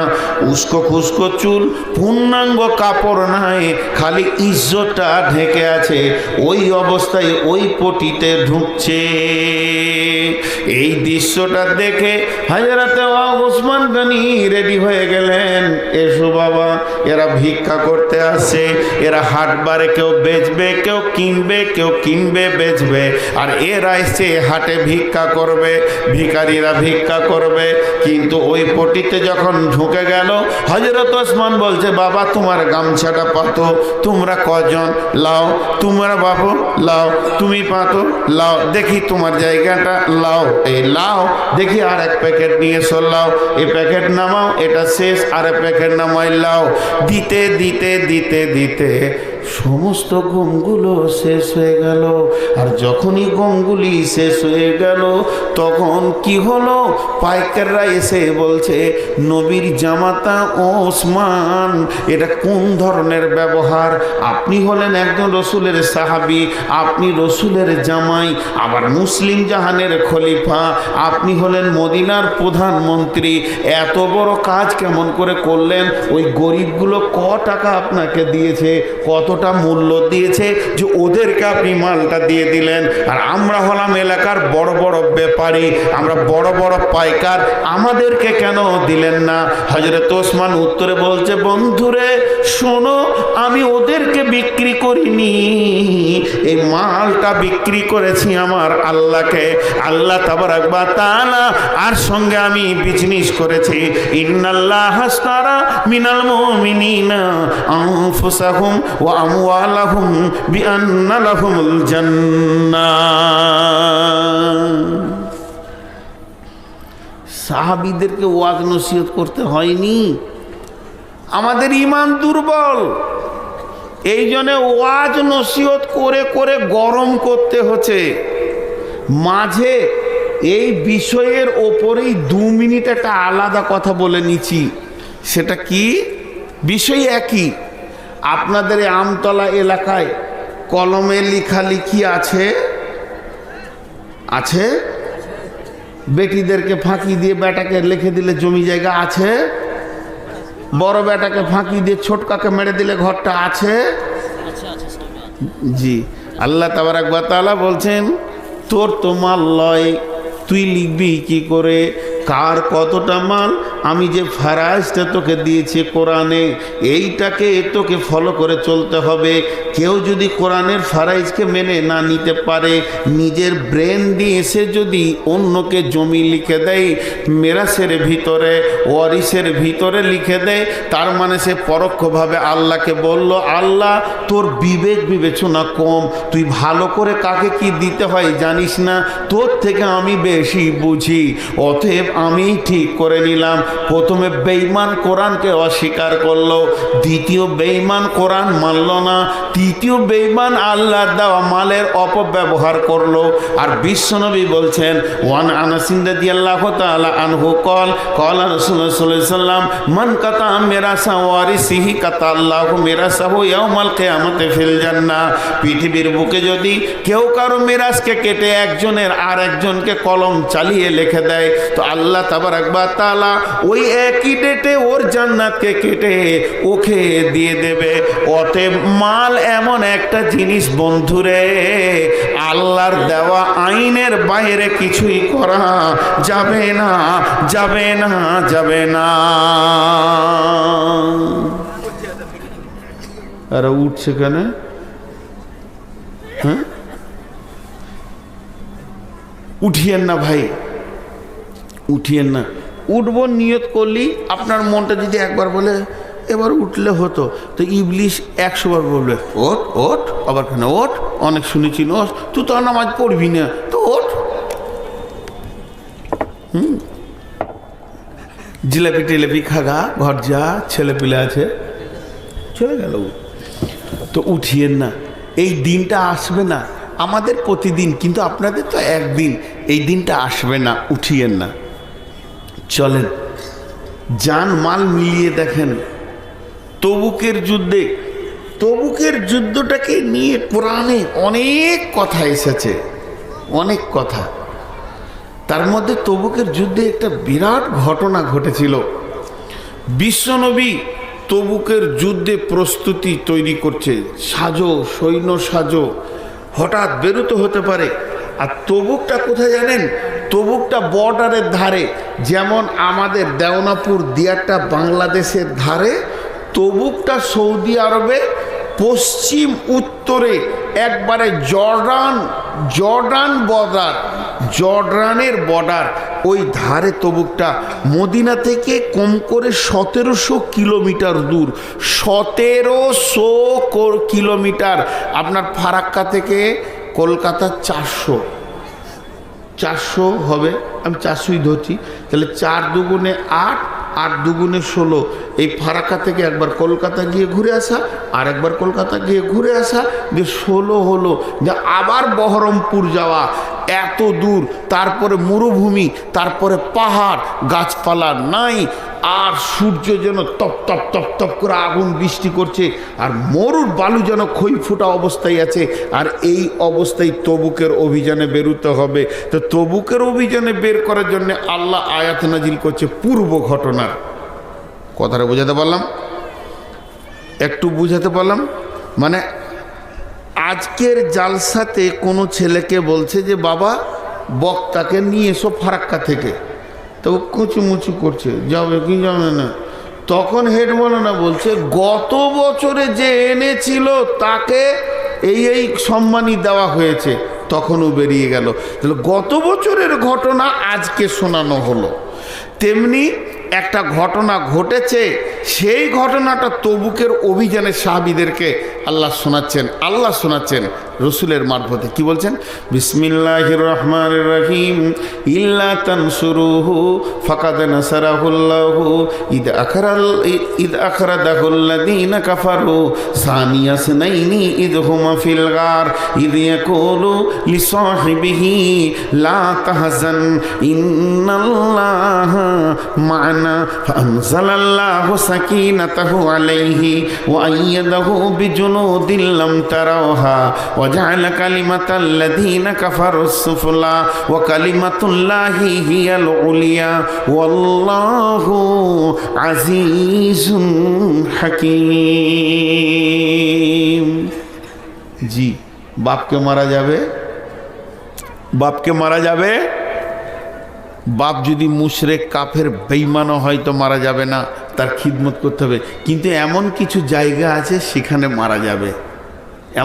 উস্কো খুস্কো চুল, পূর্ণাঙ্গ কাপড় নাই, খালি ইজ্জতটা ঢেকে আছে। ওই অবস্থায় ওই পটিতে ঢুকছে। এই দৃশ্যটা দেখে হযরত ওসমান গনি রেডি হয়ে গেলেন, এসো বাবা, এরা ভিক্ষা করতে আসে, এরা হাটবারে কেউ বেচবে, কেউ কিনবে, কেউ কিনবে বেচবে, আর এরা এসে হাটে ভিক্ষা করবে, ভিখারিরা ভিক্ষা করবে। কিন্তু ওই পটিতে যখন ঢুকে গেল, হযরত ওসমান বলছে, বাবা তোমার গামছাটা পাতো, তোমরা কজন, লাও, তোমরা বাবু লাও, তুমি পাতো, লাও, দেখি তোমার জায়গাটা লাও, এই লাও, দেখি আর এক প্যাকেট নিয়ে এসো, লাও, এই প্যাকেট নামাও, এটা শেষ, আর এক প্যাকেট নামাই, লাও। দিতে দিতে দিতে দিতে সমস্ত গমগুলো শেষ হয়ে গেল। আর যখনই গমগুলি শেষ হয়ে গেল তখন কি হলো, পাইকাররা এসে বলছে, নবীর জামাতা ওসমান, এটা কোন ধরনের ব্যবহার? আপনি হলেন একজন রসুলের সাহাবী, আপনি রসুলের জামাই, আবার মুসলিম জাহানের খলিফা, আপনি হলেন মদিনার প্রধানমন্ত্রী, এত বড় কাজ কেমন করে করলেন? ওই গরিবগুলো ক টাকা আপনাকে দিয়েছে, কতটা মূল্য দিয়েছে যে ওদেরকে আপনি মালটা দিয়ে দিলেন? আর আমরা হলাম এলাকার বড় বড় ব্যাপারী, আমরা বড় বড় পাইকার, আমাদেরকে কেন দিলেন না? হযরত ওসমান উত্তরে বলছে, বন্ধুরে শোনো, আমি ওদেরকে বিক্রি করিনি, এই মালটা বিক্রি করেছি আমার আল্লাহকে। আল্লাহ তাবারাক ওয়া তাআলা আর সঙ্গে আমি বিজনেস করেছি। ইন্নাল্লাহা আশতারা মিনাল মুমিনিনা আনফুসাহুম ওয়া আমওয়ালাহুম বিআন্না লাহুমুল জান্নাহ। সাহাবীদেরকে ওয়াজ নসিহত করতে হয়নি? আমাদের ঈমান দুর্বল, এই জন্য ওয়াজ নসিহত করে করে গরম করতে হচ্ছে। মাঝে এই বিষয়ের ওপরেই 2 মিনিট একটা আলাদা কথা বলে নিচ্ছি। সেটা কি? বিষয় একই। আপনাদের আমতলা এলাকায় কলমে লেখালেখি আছে? আছে? বেটিদেরকে ফাঁকি দিয়ে বেটাকে লিখে দিলে জমি জায়গা আছে? বড় বেটাকে ফাঁকি দিয়ে ছোটকাকে মেরে দিলে ঘরটা আছে? জি, আল্লাহ তাবারাক ওয়া তাআলা বলছেন, তোর তো মাল লয়, তুই লিখবি কি করে কার কতটা মাল? আমি যে ফারাইজটা তোকে দিয়েছি কোরআনে, এইটাকে তোকে ফলো করে চলতে হবে। কেউ যদি কোরআনের ফারাইজকে মেনে না নিতে পারে, নিজের ব্রেন দিয়ে এসে যদি অন্যকে জমি লিখে দেয়, মেরাসের ভিতরে, ওয়ারিসের ভিতরে লিখে দেয়, তার মানে সে পরোক্ষভাবে আল্লাহকে বলল, আল্লাহ তোর বিবেক বিবেচনা কম, তুই ভালো করে কাকে কি দিতে হয় জানিস না, তোর থেকে আমি বেশি বুঝি, অতএব আমি ঠিক করে নিলাম। প্রথমে বেঈমান কোরআনকে অস্বীকার করলো, দ্বিতীয় বেঈমান কোরআন মানল না, তৃতীয় বেঈমান আল্লাহর দেওয়া মালের অপব্যবহার করলো। আর বিশ্বনবী বলছেন, ওয়ান আনাস রাদিয়াল্লাহু তাআলা আনহু কল কল রাসূলুল্লাহ সাল্লাল্লাহু আলাইহি ওয়াসাল্লাম, মান কাতা মিরাসা ওয়ারিসিহি কাতা আল্লাহু মিরাসাহু ইয়াউমাল কিয়ামাতি ফিল জান্নাহ। পৃথিবীর বুকে যদি কেউ কারো মিরাসকে কেটে একজনের আর একজনকে কলম চালিয়ে লিখে দেয়, তো আল্লাহ তাবারাক ওয়া তাআলা ওই একই ডেটে ওর জান্নাতকে কেটে ওকে দিয়ে দেবে। অতএব মাল এমন একটা জিনিস বন্ধুরে, আল্লাহর দেওয়া আইনের বাইরে কিছুই করা যাবে না, যাবে না, যাবে না। আরে উঠছে কেন? হ্যাঁ, উঠিয়েন না ভাই, উঠিয়েন না। উঠবো নিয়ত করলি, আপনার মনটা যদি একবার বলে এবার উঠলে হতো, তো ইবলিশ 100 বার বলবে ওঠ ওঠ, আবার কেন ওঠ, অনেক শুনেছি নোস, তুই তো নামাজ পড়বি না, তো ওঠ। জিলাপি টিলাপি খাগা, ঘর যা, ছেলে পিলে আছে, চলে গেল। তো উঠিয়েন না, এই দিনটা আসবে না আমাদের প্রতিদিন, কিন্তু আপনাদের তো একদিন, এই দিনটা আসবে না, উঠিয়েন না। চলেন জান মাল মিলিয়ে দেখেন তবুকের যুদ্ধে, তবুকের যুদ্ধটাকে নিয়ে কোরআনে অনেক কথা এসেছে, অনেক কথা। তার মধ্যে তবুকের যুদ্ধে একটা বিরাট ঘটনা ঘটেছিল। বিশ্বনবী তবুকের যুদ্ধে প্রস্তুতি তৈরি করছে, সাজো, সৈন্য সাজো, হঠাৎ বেরোতে হতে পারে। আর তবুকটা কোথায় জানেন? তবুকটা বর্ডারের ধারে, যেমন আমাদের দেওনাপুর দিয়ারটা বাংলাদেশের ধারে, তবুকটা সৌদি আরবে পশ্চিম উত্তরে একবারে জর্ডান বর্ডার, জর্ডানের বর্ডার, ওই ধারে তবুকটা। মদিনা থেকে কম করে 1700 কিলোমিটার দূর, 1700 কিলোমিটার। আপনার ফারাক্কা থেকে কলকাতা 400 হবে, আমি 400ই ধরছি, তাহলে 4 দুগুণে 8, 8 দুগুণে 16। এই ফারাক্কা থেকে একবার কলকাতা গিয়ে ঘুরে আসা, আর একবার কলকাতা গিয়ে ঘুরে আসা, যে 16 হলো, যে আবার বহরমপুর যাওয়া, এত দূর। তারপরে মরুভূমি, তারপরে পাহাড়, গাছপালা নাই, আর সূর্য যেন তপ তপ তপ তপ করে আগুন বৃষ্টি করছে, আর মরুর বালু যেন ক্ষয় ফোটা অবস্থায় আছে। আর এই অবস্থায় তবুকের অভিযানে বেরোতে হবে। তো তবুকের অভিযানে বের করার জন্য আল্লাহ আয়াত নাজিল করছে পূর্ব ঘটনার। কথাটা বোঝাতে পারলাম? একটু বুঝাতে পারলাম? মানে আজকের জালসাতে কোনো ছেলেকে বলছে যে বাবা বক্তাকে নিয়ে এসো ফারাক্কা থেকে, তো কুচুমুচু করছে, যাবে কি যাবে না। তখন হেড মৌলানা বলছে গত বছরে যে এনেছিল তাকে এই সম্মানী দেওয়া হয়েছে, তখনও বেরিয়ে গেল। তাহলে গত বছরের ঘটনা আজকে শোনানো হলো। তেমনি একটা ঘটনা ঘটেছে, সেই ঘটনাটা তবুকের অভিযানে সাহাবীদেরকে আল্লাহ শোনাচ্ছেন রসুলের মারফতে। কি বলছেন? বিসমিল্লাহির রহমানির রহিম। ইল্লা তানসুরুহু ফাকাদ নাসারাহুল্লাহু ইদ আখরাদাহুল্লাযীনা কাফারু সানিয়া ইসনাইনি ইদ হুমা ফিল গার ইদ ইয়াকুলু লিসাহিবিহি লা তাহজান ইন্নাল্লাহা মা'না ফাআনজালাল্লাহু সাকিনাতাহু আলাইহি ওয়া আইয়াদাহু বিজুনুদিন লাম তারাওহা وجعل كلمة الذين كفروا السفلى وكلمة الله هي العليا والله عزيز حكيم। জি, বাপকে মারা যাবে, বাপকে মারা যাবে। বাপ যদি মুশরিক কাফের বেঈমান হয় তো মারা যাবে না, তার খিদমত করতে হবে। কিন্তু এমন কিছু জায়গা আছে সেখানে মারা যাবে।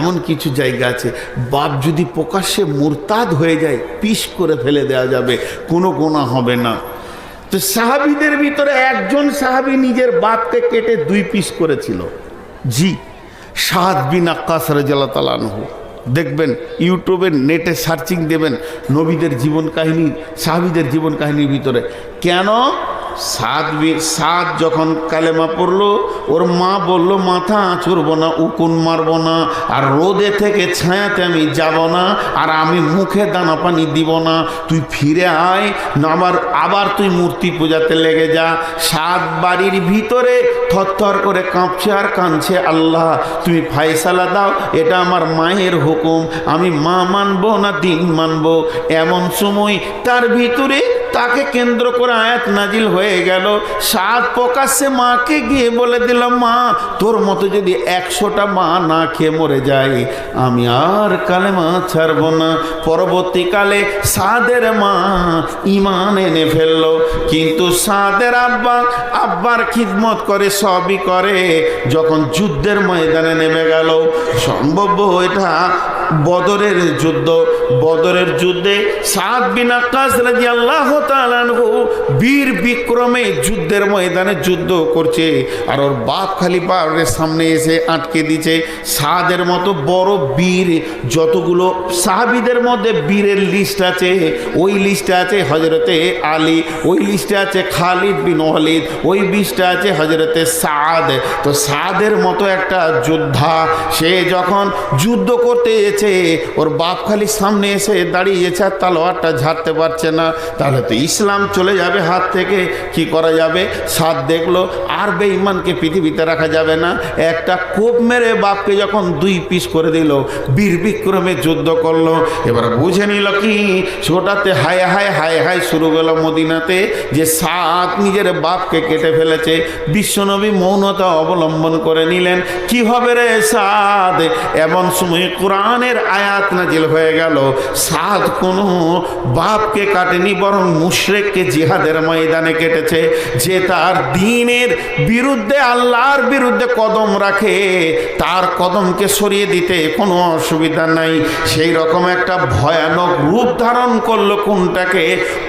এমন কিছু জায়গা আছে বাপ যদি প্রকাশ্যে মুরতাদ হয়ে যায় পিস করে ফেলে দেওয়া যাবে, কোনো গুনাহ হবে না। তো সাহাবীদের ভিতরে একজন সাহাবী নিজের বাপকে কেটে 2 পিস করেছিল। জি, সাদ বিন আক্কাস রাদিয়াল্লাহু তাআলা আনহু। দেখবেন ইউটিউবে নেটে সার্চিং দেবেন নবীদের জীবন কাহিনী, সাহাবীদের জীবন কাহিনীর ভিতরে। কেন সাদ যখন কালেমা পড়লো, ওর মা বলল মাথা আঁচড়ব না, উকুন মারব না, আর রোদে থেকে ছায়াতে আমি যাব না, আর আমি মুখে দানা পানি দিব না, তুই ফিরে আয় না, আবার তুই মূর্তি পূজাতে লেগে যা। সাদ বাড়ির ভিতরে থরথর করে কাঁপছে আর কাঁদছে, আল্লাহ তুমি ফায়সালা দাও, এটা আমার মায়ের হুকুম, আমি মা মানবো না দিন মানবো। এমন সময় তার ভিতরে তাকে কেন্দ্র করে আয়াত নাজিল হয়ে গেল। সাদ প্রকাশ্যে মাকে গিয়ে বলে দিলাম, মা তোর মতো যদি 100টা মা না খেয়ে মরে যায় আমি আর কালেমা ছাড়ব না। পরবর্তীকালে সাদের মা ঈমান এনে ফেললো, কিন্তু সাদের আব্বার খিদমত করে, সবই করে। যখন যুদ্ধের ময়দানে নেমে গেল, সম্ভব এটা বদরের যুদ্ধ, বদরের যুদ্ধে সাদ বিন আক্কাস রাদিয়াল্লাহু তাআলা আনহু বীর বিক্রমে যুদ্ধের ময়দানে যুদ্ধ করছে, আর ওর বাপ খলিফার সামনে এসে আটকে দিচ্ছে। সাদের মতো বড় বীর, যতগুলো সাহাবীদের মধ্যে বীরের লিস্ট আছে, ওই লিস্টে আছে হযরতে আলী, ওই লিস্টে আছে খালিদ বিন ওয়ালিদ, ওই লিস্টে আছে হযরতে সাদ। তো সাদের মতো একটা যোদ্ধা, সে যখন যুদ্ধ করতে ওর বাপ খালি সামনে এসে দাঁড়িয়েছে আর তালোয়ারটা ঝাড়তে পারছে না, তাহলে তো ইসলাম চলে যাবে হাত থেকে। কি করা যাবে? সাদ দেখলো আর বেঈমানকে পৃথিবীতে রাখা যাবে না, একটা কোপ মেরে বাপকে যখন 2 পিস করে দিল, বীর বিক্রমে যুদ্ধ করলো। এবার বুঝে নিল কি, ছোটাতে হায় হায় হায় হায় শুরু গেল মদিনাতে, যে সাদ নিজের বাপকে কেটে ফেলেছে। বিশ্বনবী মৌনতা অবলম্বন করে নিলেন। কি হবে রে সাদ? এমন সময় কোরআনের আয়াত নাজিল হয়ে গেল, সাদ কোনো বাপকে কাটেনি, বরং মুশরিককে জিহাদের ময়দানে কেটেছে। যে তার দ্বীনের বিরুদ্ধে, আল্লাহর বিরুদ্ধে কদম রাখে, তার কদমকে সরিয়ে দিতে কোনো অসুবিধা নাই। সেই রকম একটা ভয়ানক রূপ ধারণ করলো কোনটাকে?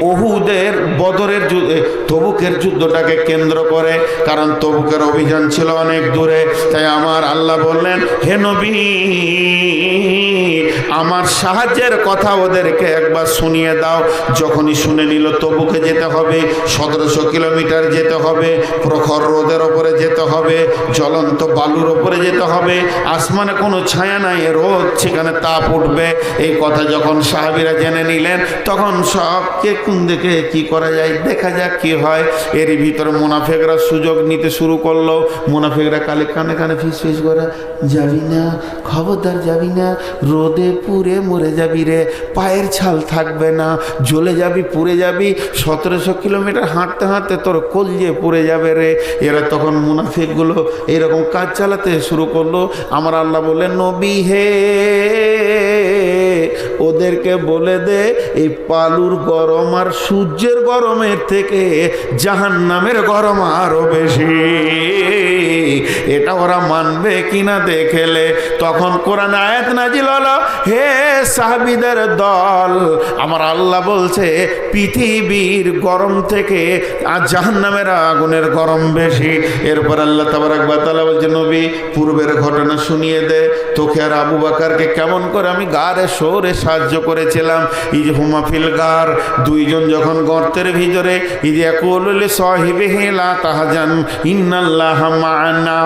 উহুদের, বদরের যুদ্ধে, তবুকের যুদ্ধটাকে কেন্দ্র করে। কারণ তবুকের অভিযান ছিল অনেক দূরে। তাই আমার আল্লাহ বললেন, হে নবী আমার সাহায্যের কথা ওদেরকে একবার শুনিয়ে দাও। যখনই শুনে নিল তবুকে যেতে হবে, 1700 কিলোমিটার যেতে হবে, প্রখর রোদের ওপরে যেতে হবে, জ্বলন্ত বালুর ওপরে যেতে হবে, আসমানে কোনো ছায়া নাই, রোদ সেখানে তাপ উঠবে। এই কথা যখন সাহাবীরা জেনে নিলেন, তখন সবকে কোন দিকে কি করা যায় দেখা যাক কি হয়। এরই ভিতরে মুনাফিকরা সুযোগ নিতে শুরু করলো। মুনাফিকরা কানে কানে ফিস ফিস করে, যাবি না, খবরদার যাবি না, রোদে পুড়ে মরে যাবি রে, পায়ের ছাল থাকবে না, জ্বলে যাবি, পুড়ে যাবি, 1700 কিলোমিটার হাঁটতে হাঁটতে তোর কলজে পুড়ে যাবে রে। এরা তখন মুনাফিকগুলো এইরকম কাজ চালাতে শুরু করলো। আমার আল্লাহ বললেন, নবী হে, ওদেরকে বলে দে এই পালুর গরম আর সূর্যের গরমের থেকে জাহান্নামের গরম আরো বেশি। এটা ওরা মানবে কিনা দেখেলে। তখন কোরআন আয়াত নাজিল হলো, হে সাহাবীদের দল, আমার আল্লাহ বলছে পৃথিবীর গরম থেকে আর জাহান্নামের আগুনের গরম বেশি। এরপর আল্লাহ তাবারক ওয়া তাআলা বলছে, নবী পূর্বের ঘটনা শুনিয়ে দে, তোকে আর আবু বকরকে কেমন করে আমি গারে সরে সাহায্য করেছিলাম। ইজ হুমা ফিল গার, দুইজন যখন গর্তের ভিতরে, ইজ ইয়াকুলু লিসাহিবিহি লা তাহজান ইন্নাল্লাহা মা'ানা,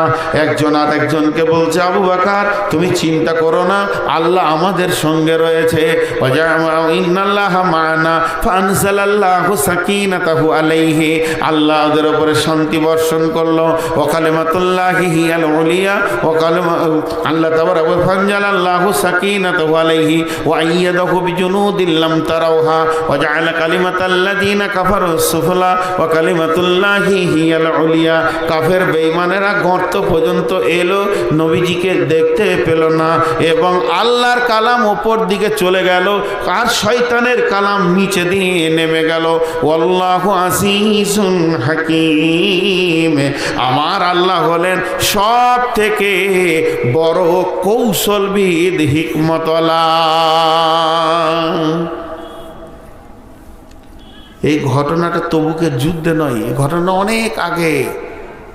একজন আর একজনকে বলছে, আবু বকর তুমি চিন্তা করো না, আল্লাহ আমাদের সঙ্গে রয়েছে। ইন্নাল্লাহা মা'ানা ফানজালাল্লাহু সাকিনাতাহু আলাইহি, আল্লাহ ওদের উপরে শান্তি বর্ষণ করলো। ওয়া কালিমাতুল্লাহি হিয়াল উলিয়া, ওয়া কালিমা আল্লাহ তাবারাক ওয়া ফানজালাল্লাহু সাকিনাতাহু আলাইহি ওয়া আইয়াদাহু বিজুনুদিন লাম তারাওহা ওয়া জাআলা কালিমাতাল্লাযিনা কাফারু সুফলা ওয়া কালিমাতুল্লাহি হিয়াল উলিয়া। কাফের বেঈমানেরা গর্ত পর্যন্ত এলো, নবীজিকে দেখতে পেল না, এবং আল্লাহর কালাম ওপর দিকে চলে গেল আর শয়তানের কালাম নিচে দিয়ে নেমে গেল। আল্লাহু আজিজুন হাকীম, আমার আল্লাহ হলেন সব থেকে বড় কৌশলবিদ, হিকমতওয়ালা। এই ঘটনাটা তবুকের যুদ্ধে নয়, এই ঘটনা অনেক আগে।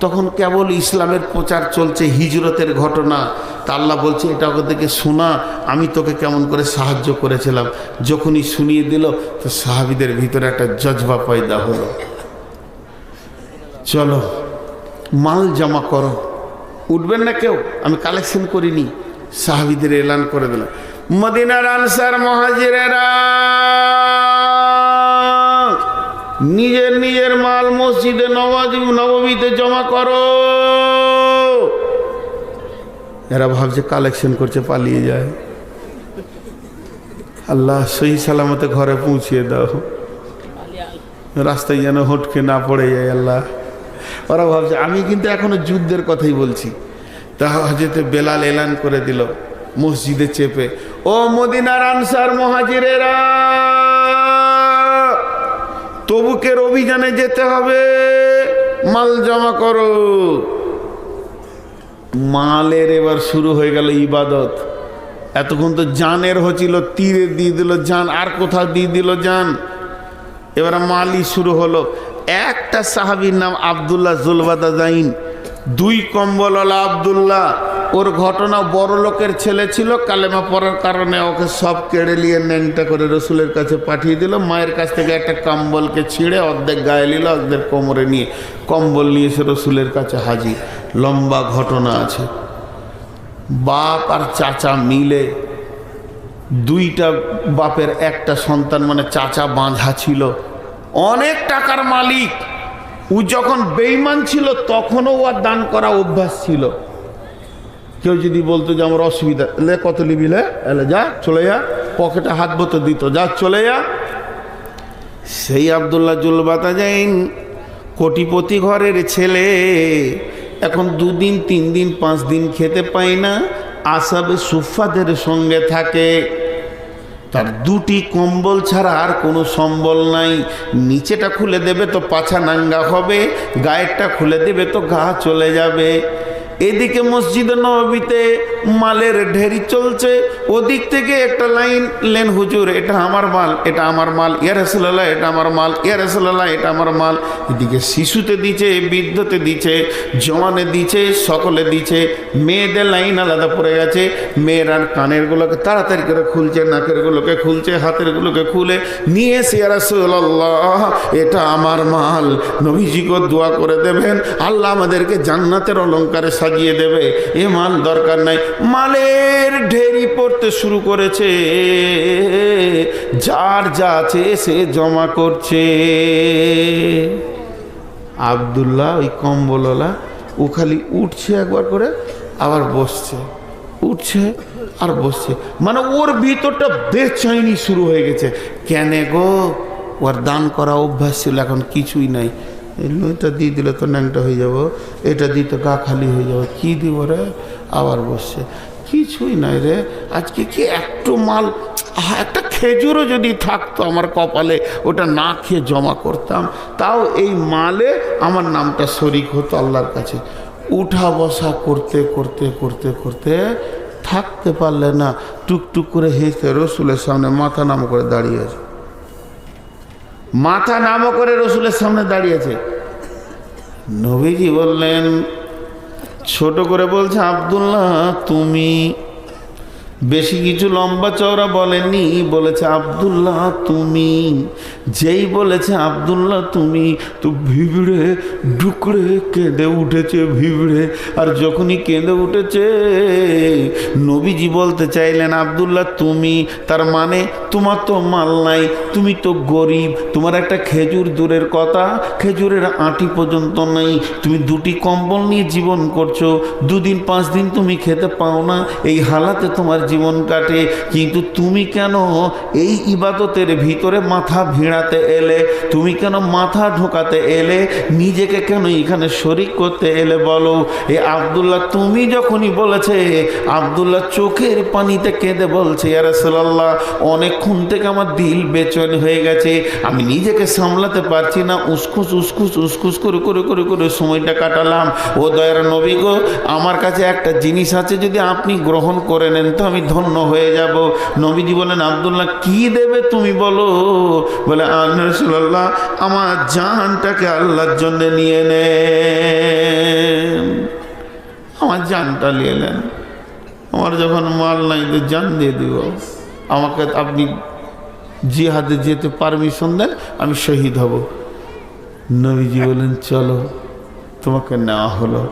তখন কেবল ইসলামের প্রচার চলছে, হিজরতের ঘটনা। তা আল্লাহ বলছে, এটা ওদেরকে শোনা, আমি তোকে কেমন করে সাহায্য করেছিলাম। যখনই শুনিয়ে দিল তো সাহাবীদের ভিতরে একটা জজবা পয়দা হলো, চলো মাল জমা করো। উঠবেন না কেউ, আমি কালেকশন করিনি। সাহাবীদের এলান করে দিলাম, মদিনার আনসার মুহাজিরেরা নিজের নিজের মাল মসজিদে নববীতে জমা করো। এরা ভাবছে কালেকশন করছে, পালিয়ে যায়। আল্লাহ সহি সালামতে ঘরে পৌঁছিয়ে দাও। রাস্তায় যেন হটকে না পড়ে যায় আল্লাহ। ওরা ভাবছে আমি কিন্তু এখনো যুদ্ধের কথাই বলছি। তা হযরত বেলাল এলান করে দিল মসজিদে চেপে, ও মদিনার আনসার মুহাজিরেরা, তবুকের অভিযানে যেতে হবে, মাল জমা করো। মালের এবার শুরু হয়ে গেল ইবাদত। এতক্ষণ তো জানের হচ্ছিল, তীরে দিয়ে দিল জান, আর কোথাও দিয়ে দিল জান। এবার মালই শুরু হলো। একটা সাহাবীর নাম আব্দুল্লাহ জুলবাদাজাইন, 2 কম্বলওয়ালা আব্দুল্লাহ। ওর ঘটনা, বড় লোকের ছেলে ছিল, কালেমা পড়ার কারণে ওকে সব কেড়ে নিয়ে ন্যাংটা করে রসুলের কাছে পাঠিয়ে দিল। মায়ের কাছ থেকে একটা কম্বলকে ছিঁড়ে অর্ধেক গায়ে নিল, অর্ধেক কোমরে নিয়ে কম্বল নিয়ে এসে রসুলের কাছে হাজির। লম্বা ঘটনা আছে। বাপ আর চাচা মিলে, 2টা বাপের একটা সন্তান, মানে চাচা বাঁধা ছিল, অনেক টাকার মালিক। ও যখন বেঈমান ছিল তখনও ওর দান করা অভ্যাস ছিল। কেউ যদি বলতো যে আমার অসুবিধা, লে কত নিবি, লে এলে যা চলে যা, পকেটে হাত বতো দিত, যা চলে যা। সেই আব্দুল্লাহ জুলবাদাজাইন কোটিপতি ঘরের ছেলে, এখন 2 দিন 3 দিন 5 দিন খেতে পায় না, আসাবে সুফাদের সঙ্গে থাকে। তার 2টি কম্বল ছাড়া আর কোনো সম্বল নাই। নিচেটা খুলে দেবে তো পাছা নাঙ্গা হবে, গায়েরটা খুলে দেবে তো গা চলে যাবে। এদিকে মসজিদে নববীতে মালের ঢেরি চলছে, ওদিক থেকে একটা লাইন লেন, হুজুর এটা আমার মাল, এটা আমার মাল, ইয়া রাসূলুল্লাহ এটা আমার মাল, ইয়া রাসূলুল্লাহ এটা আমার মাল। এদিকে শিশুতে দিচ্ছে, বৃদ্ধতে দিচ্ছে, জওয়ানে দিচ্ছে, সকলে দিচ্ছে। মেয়েদের লাইন আলাদা পড়ে গেছে। মেয়েরা কানেরগুলোকে তাড়াতাড়ি করে খুলছে, নাকেরগুলোকে খুলছে, হাতেরগুলোকে খুলে নিয়ে এসে, ইয়া রাসূলুল্লাহ এটা আমার মাল, নবীজিকে দোয়া করে দেবেন, আল্লাহ আমাদেরকে জান্নাতের অলঙ্কারে সাজিয়ে দেবে, এ মাল দরকার নাই। মালের ঢেরি পড়তে শুরু করেছে, যার যা আছে সে জমা করছে। আব্দুল্লাহ ওই কম্বলওয়ালা, ও খালি উঠছে একবার করে আবার বসছে, উঠছে আর বসছে, মানে ওর ভিতরটা বেচৈনি শুরু হয়ে গেছে। কেন গো, ওর দান করা অভ্যাস ছিল, এখন কিছুই নাই। এটা দিয়ে দিলে তো ন্যাংটা হয়ে যাব, এটা দিয়ে তো গা খালি হয়ে যাবে, কী দিব রে, আবার বসছে। কিছুই নাই রে, আজকে কি একটু মাল, একটা খেজুরও যদি থাকতো আমার কপালে, ওটা না খেয়ে জমা করতাম, তাও এই মালে আমার নামটা শরিক হতো আল্লাহর কাছে। উঠা বসা করতে করতে করতে করতে থাকতে পারলে না, টুকটুক করে হেসে রসুলের সামনে মাথা নাম করে দাঁড়িয়েছে। মাথা নামও করে রসুলের সামনে দাঁড়িয়েছে। নবীজি বললেন, ছোট করে বলছে, আব্দুল্লাহ তুমি, বেশি কিছু লম্বা চওড়া বলেননি, বলেছে আব্দুল্লাহ তুমি। যেই বলেছে আব্দুল্লাহ তুমি, তো ভিবড়ে ডুকরে কেঁদে উঠেছে, ভিবড়ে। আর যখনই কেঁদে উঠেছে, নবীজি বলতে চাইলেন, আব্দুল্লাহ তুমি, তার মানে তোমার তো মাল নাই, তুমি তো গরিব, তোমার একটা খেজুর দূরের কথা, খেজুরের আঁটি পর্যন্ত নেই, তুমি 2টি কম্বল নিয়ে জীবন করছো, 2 দিন 5 দিন তুমি খেতে পাও না, এই হালাতে তোমার জীবন কাটে। কিন্তু তুমি কেন এই ইবাদতের ভিতরে মাথা ভিড়াতে এলে, তুমি কেন মাথা ঢোকাতে এলে, নিজেকে কেন এখানে শরিক করতে এলে বলো। এ আব্দুল্লাহ তুমি যখনই বলেছে, আব্দুল্লাহ চোখের পানিতে কেঁদে বলছে, ইয়া রাসূলুল্লাহ অনেকক্ষণ থেকে আমার দিল বেচৈন হয়ে গেছে, আমি নিজেকে সামলাতে পারছি না, উসখুস উসখুস উসখুস করে করে করে করে সময়টা কাটালাম। ও দয়ার নবী গো, আমার কাছে একটা জিনিস আছে, যদি আপনি গ্রহণ করে নেন তো আমি ধন্য হয়ে যাব। নবীজি বলেন, আব্দুল্লাহ কি দেবে তুমি বলো। বলে, রাসূলুল্লাহ আমার জানটাকে আল্লাহর জন্য নিয়ে নেন। আমার জানটা নিয়ে নেন, আমার যখন মাল নাই তো জান দিয়ে দিব, আমাকে আপনি জিহাদে যেতে পারমিশন দেন, আমি শহীদ হব। নবীজি বলেন, চলো তোমাকে নেওয়া হলো।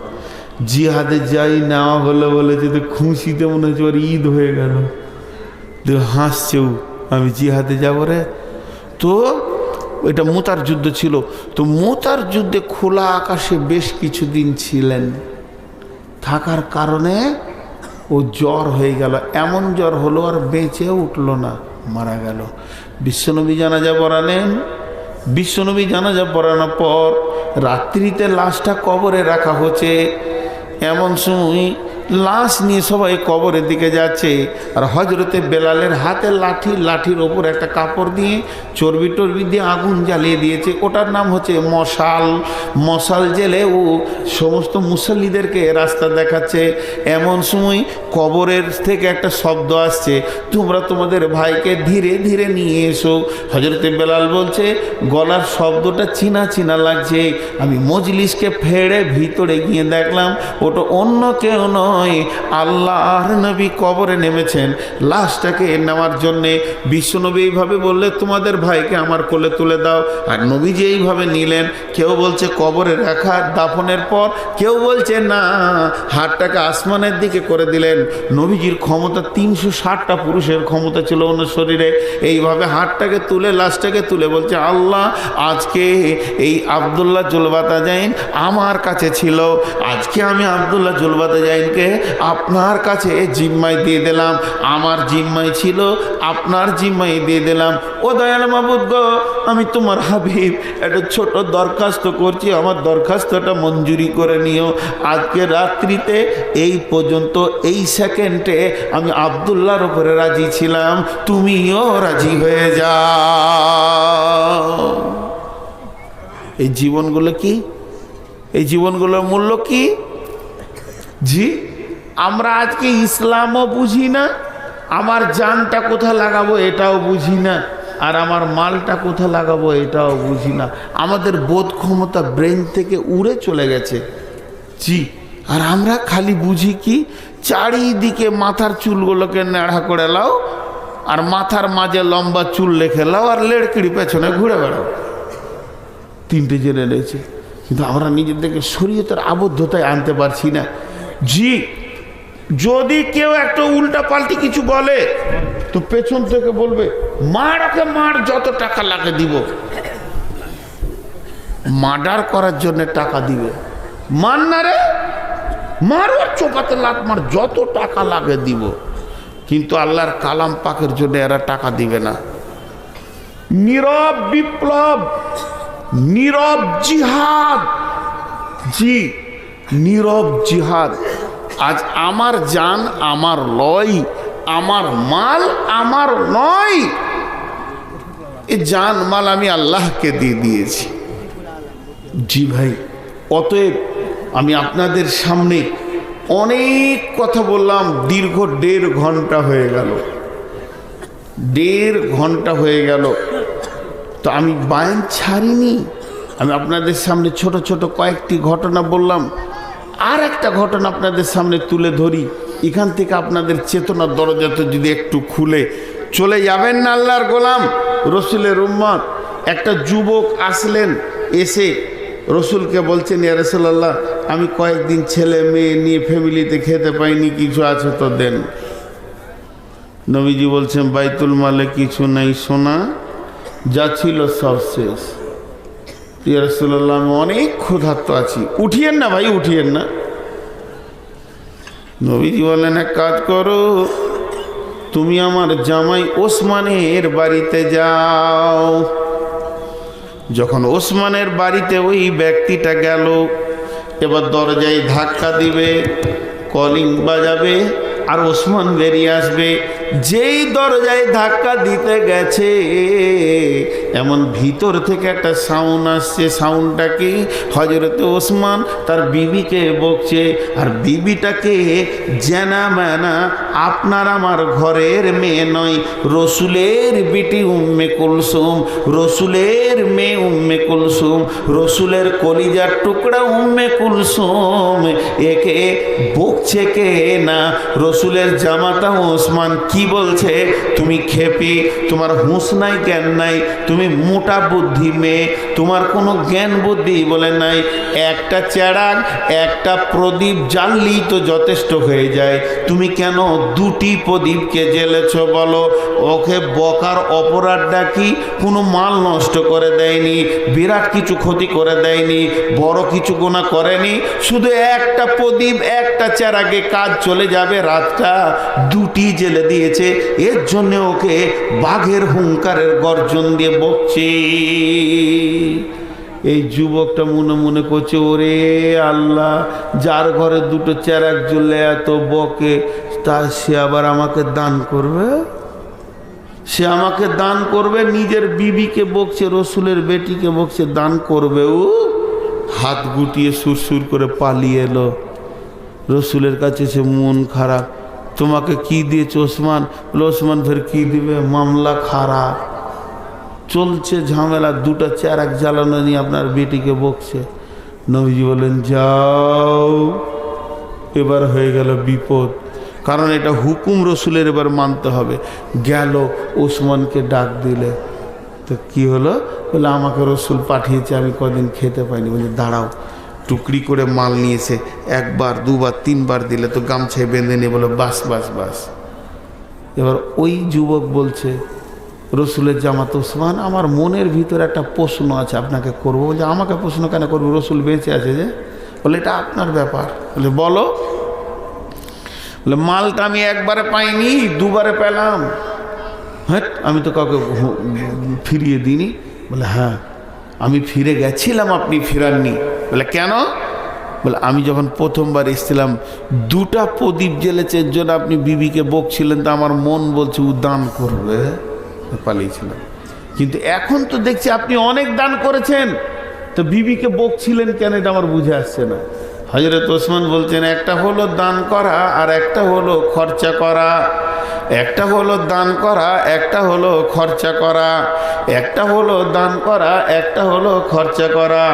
জিহাদে যাই নেওয়া হলো বলে যদি খুশিতে মনে হচ্ছে ওর ঈদ হয়ে গেল, হাসছেও, আমি জিহাদে যাব রে। তো এটা মুতার যুদ্ধ ছিল। তো মুতার যুদ্ধে খোলা আকাশে বেশ কিছুদিন ছিলেন, থাকার কারণে ও জ্বর হয়ে গেল, এমন জ্বর হলো আর বেঁচে উঠলো না, মারা গেল। বিশ্বনবী জানাজা পড়ালেন, বিশ্বনবী জানাজা পড়ানোর পর রাত্রিতে লাশটা কবরে রাখা হচ্ছে। এমন সময় লাশ নিয়ে সবাই কবরের দিকে যাচ্ছে, আর হজরতে বেলালের হাতে লাঠি, লাঠির ওপর একটা কাপড় দিয়ে চর্বি টর্বি দিয়ে আগুন জ্বালিয়ে দিয়েছে। ওটার নাম হচ্ছে মশাল। মশাল জেলে ও সমস্ত মুসল্লিদেরকে রাস্তা দেখাচ্ছে। এমন সময় কবরের থেকে একটা শব্দ আসছে, তোমরা তোমাদের ভাইকে ধীরে ধীরে নিয়ে এসো। হজরতে বেলাল বলছে, গলার শব্দটা চিনা চিনা লাগছে। আমি মজলিসকে ফেড়ে ভিতরে গিয়ে দেখলাম ওটা অন্য কেউ নয়, আল্লাহর নবী কবরে নেমেছেন লাশটাকে নেওয়ার জন্যে। বিশ্বনবী এইভাবে বললে, তোমাদের ভাইকে আমার কোলে তুলে দাও। আর নবীজি এইভাবে নিলেন। কেউ বলছে কবরে রাখা দাফনের পর, কেউ বলছে না হাতটাকে আসমানের দিকে করে দিলেন। নবীজির ক্ষমতা 360টা পুরুষের ক্ষমতা ছিল ওনার শরীরে। এইভাবে হাতটাকে তুলে লাশটাকে তুলে বলছে, আল্লাহ আজকে এই আব্দুল্লাহ জুলবাতা জাইন আমার কাছে ছিল, আজকে আমি আব্দুল্লাহ জুলবাতা জাইনকে আপনার কাছে জিম্মায় দিয়ে দিলাম। আমার জিম্মায় ছিল, আপনার জিম্মায় দিয়ে দিলাম। ও দয়াল মাবুদ গো, আমি তোমার হাবিব একটা ছোট দরখাস্ত করছি, আমার দরখাস্তটা মঞ্জুরি করে নিও। আজকে রাত্রিতে এই পর্যন্ত এই সেকেন্ডে আমি আব্দুল্লাহর উপরে রাজি ছিলাম, তুমিও রাজি হয়ে যাও। এই জীবনগুলো কি? এই জীবনগুলোর মূল্য কি? জি, আমরা আজকে ইসলামও বুঝি না, আমার জানটা কোথায় লাগাবো এটাও বুঝি না, আর আমার মালটা কোথায় লাগাবো এটাও বুঝি না। আমাদের বোধ ক্ষমতা ব্রেন থেকে উড়ে চলে গেছে। জি, আর আমরা খালি বুঝি কি, চারিদিকে মাথার চুলগুলোকে নেড়া করে লাও, আর মাথার মাঝে লম্বা চুল রেখে লাও, আর লেড়কিড়ি পেছনে ঘুরে বেড়াও। তিনটে জেনে রয়েছে, কিন্তু আমরা নিজেদেরকে শরীয়তের আবদ্ধতায় আনতে পারছি না। জি, যদি কেউ একটা উল্টা পাল্টি কিছু বলে তো পেছন থেকে বলবে, মার ওকে মার, যত টাকা লাগে দিব। মার্ডার করার জন্য টাকা দিবে, মার না রে, মার, ওর চোপাতে লাত মার, যত টাকা লাগে দিব। কিন্তু আল্লাহর কালাম পাকের জন্য এরা টাকা দিবে না। নীরব বিপ্লব, নীরব জিহাদ। জি, নীরব জিহাদ। আজ আমার জান আমার লয়, আমার মাল আমার নয়, এ জান মাল আমি আল্লাহকে দিয়ে দিয়েছি। জি ভাই, অতএব আমি আপনাদের সামনে অনেক কথা বললাম, দীর্ঘ 1.5 ঘন্টা হয়ে গেল, 1.5 ঘন্টা হয়ে গেল। তো আমি বায়ান ছাড়িনি, আমি আপনাদের সামনে ছোট ছোট কয়েকটি ঘটনা বললাম। আর একটা ঘটনা আপনাদের সামনে তুলে ধরি, এখান থেকে আপনাদের চেতনার দরজাতে যদি একটু খুলে চলে যাবেন না আল্লাহর গোলাম রসুলের উম্মত। একটা যুবক আসলেন, এসে রসুলকে বলছেন, ইয়া রাসূলুল্লাহ, আমি কয়েকদিন ছেলে মেয়ে নিয়ে ফ্যামিলিতে খেতে পাইনি, কিছু আছে তো দেন। নবীজি বলছেন, বাইতুল মালে কিছু নাই সোনা, যা ছিল সব শেষ। ইয়া রাসূলুল্লাহ, আমি অনেক ক্ষুধার্ত আছি, উঠিয়েন না ভাই, উঠিয়েন না। নবীজি বলেন, এক কাজ করো, তুমি আমার জামাই ওসমানের বাড়িতে যাও। যখন ওসমানের বাড়িতে ওই ব্যক্তিটা গেল, এবার দরজায় ধাক্কা দিবে, কলিং বাজাবে, আর ওসমান বেরিয়ে আসবে। যেই দরজায় ধাক্কা দিতে গেছে, এমন ভিতর থেকে একটা সাউন্ড আসছে। সাউন্ডটা কি? হযরতে ওসমান তার বিবিকে বকছে, আর বিবিটাকে জানা মানা আপনার আমার ঘরের মেয়ে নয়, রসুলের বিটি উম্মে কুলসুম, রসুলের মেয়ে উম্মে কুলসুম, রসুলের কলিজার টুকরা উম্মে কুলসুম, একে বকছে কে না? রসুলের জামাতা ওসমান। কি বলছে? তুমি খেপি, তোমার হুঁশ নাই, জ্ঞান নাই, তুমি মোটা বুদ্ধি মেয়ে, তোমার কোনো জ্ঞান বুদ্ধি বলে নাই। একটা চেরাগ, একটা প্রদীপ জ্বাললেই তো যথেষ্ট হয়ে যায়, তুমি কেন 2টি প্রদীপকে জ্বেলেছ বলো? ওকে বকার অপরাধটা কি? কোনো মাল নষ্ট করে দেয়নি, বিরাট কিছু ক্ষতি করে দেয়নি, বড় কিছু গুনাহ করেনি, শুধু একটা প্রদীপ, একটা চেরাগে কাজ চলে যাবে, রাতটা 2টি জ্বেলে দিয়েছে। এর জন্য ওকে বাঘের হুঙ্কারের গর্জন দিয়ে বকছে। এই যুবকটা মনে মনে করছে, ওরে আল্লাহ, যার ঘরে দুটো চেরাক জ্বললে এত বকে, তা সে আবার আমাকে দান করবে? সে আমাকে দান করবে? নিজের বিবিকে বকছে, রসুলের বেটিকে বকছে, দান করবে? ও হাত গুটিয়ে সুরসুর করে পালিয়ে এলো রসুলের কাছে। সে মন খারাপ, তোমাকে কি দিয়েছে ওসমান? বলে, ওসমান ফের কি দিবে, মামলা খারাপ চলছে, ঝামেলা, দুটো চেরাক জ্বালানো নিয়ে আপনার বেটিকে বকছে। নবীজি বলেন, যাও, এবার হয়ে গেল বিপদ, কারণ এটা হুকুম রসুলের, এবার মানতে হবে। গেল, ওসমানকে ডাক দিলে, তো কি হলো? বলে, আমাকে রসুল পাঠিয়েছে, আমি কদিন খেতে পাইনি। বলে, দাঁড়াও, টুকরি করে মাল নিয়েছে, একবার দুবার তিনবার দিলে তো গামছায় বেঁধে নিয়ে বলো, বাস বাস বাস। এবার ওই যুবক বলছে, রসুলের জামাত ওসমান, আমার মনের ভিতরে একটা প্রশ্ন আছে, আপনাকে করবো। বলে, আমাকে প্রশ্ন কেন করবো, রসুল বেঁচে আছে যে? বলে, এটা আপনার ব্যাপার। বলে, বলো। বলে, মালটা আমি একবারে পাইনি, দুবারে পেলাম। হ্যাঁ, আমি তো কাউকে ফিরিয়ে দিইনি। বলে, হ্যাঁ, আমি ফিরে গেছিলাম, আপনি ফিরাননি। বলে, কেন? বলে, আমি যখন প্রথমবার এসেছিলাম, দুটা প্রদীপ জ্বেলেছে, এর জন্য আপনি বিবিকে বকছিলেন, তা আমার মন বলছে ও দান করবে, পালিয়েছিলাম। কিন্তু এখন তো দেখছি আপনি অনেক দান করেছেন, তো বিবিকে বকছিলেন কেন, এটা আমার বুঝে আসছে না। হযরত ওসমান বলছেন, একটা হলো দান করা আর একটা হলো খরচা করা। একটা হলো দান করা, একটা হলো খরচা করা। একটা হলো দান করা, একটা হলো খরচা করা।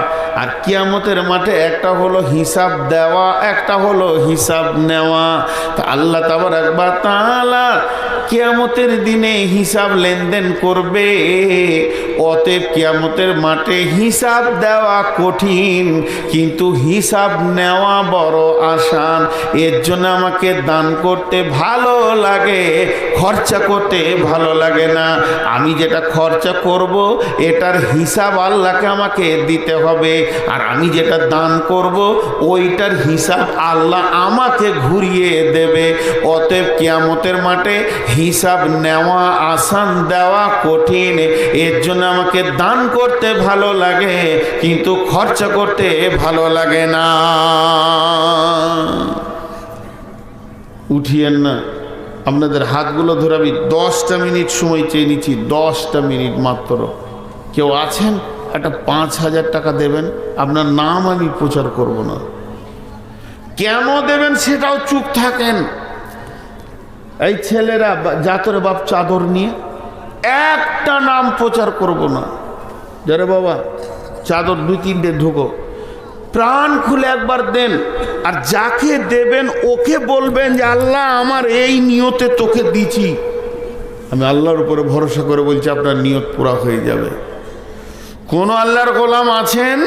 আর কিয়ামতের মাঠে একটা হলো হিসাব দেওয়া, একটা হলো হিসাব নেওয়া। তা আল্লাহ তাবারক ওয়া তাআলা কিয়ামতের দিনে হিসাব লেনদেন করবে। অতএব কিয়ামতের মাঠে হিসাব দেওয়া কঠিন, কিন্তু হিসাব নেওয়া বড় আসান। এর জন্য আমাকে দান করতে ভালো লাগে, খরচা করতে ভালো লাগে না। আমি যেটা খরচা করব, এটার হিসাব আল্লাহকে আমাকে দিতে হবে, আর আমি যেটা দান করব, ওইটার হিসাব আল্লাহ আমাকে ঘুরিয়ে দেবে। অতএব কিয়ামতের মাঠে হিসাব নেওয়া আসান, দেওয়া কঠিন। এর জন্য আমাকে দান করতে ভালো লাগে, কিন্তু খরচা করতে ভালো লাগে না। উঠিয়েন না, আপনাদের হাতগুলো ধরে আমি 10টা মিনিট সময় চেয়ে নিচ্ছি, 10টা মিনিট মাত্র। কেউ আছেন? একটা 5,000 টাকা দেবেন, আপনার নাম আমি প্রচার করব না। কেন দেবেন সেটাও চুপ থাকেন। এই ছেলেরা জাতরে বাপ চাদর নিয়ে একটা নাম প্রচার করব না। যারে বাবা চাদর 2-3টে ঢুকো, প্রাণ খুলে একবার দেন। আর যাকে দেবেন ওকে বলবেন যে আল্লাহ, আমার এই নিয়তে তোকে দিছি, আমি আল্লাহর উপরে ভরসা করে বলছি আপনার নিয়ত পুরা হয়ে যাবে। কোন আল্লাহর গোলাম আছেন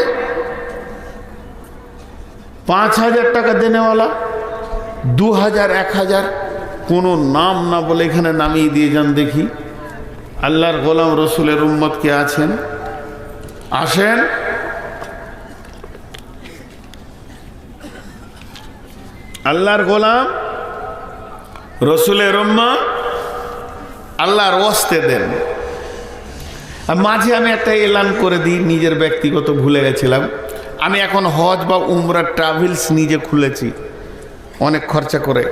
5,000 টাকা দেনেওয়ালা, 2,000, 1,000, কোনো নাম না বলে এখানে নামিয়ে দিয়ে যান দেখি। আল্লাহর গোলাম রসুলের উম্মত কে আছেন? আসেন। আল্লাহর গোলাম, রসুলের উম্মত, আল্লাহর ওয়াস্তে দেন। মাঝে আমি একটা এলান করে দিই, নিজের ব্যক্তিগত ভুলে গেছিলাম। আমি এখন হজ বা উমরা ট্রাভেলস নিজে খুলেছি, অনেক খরচা করে।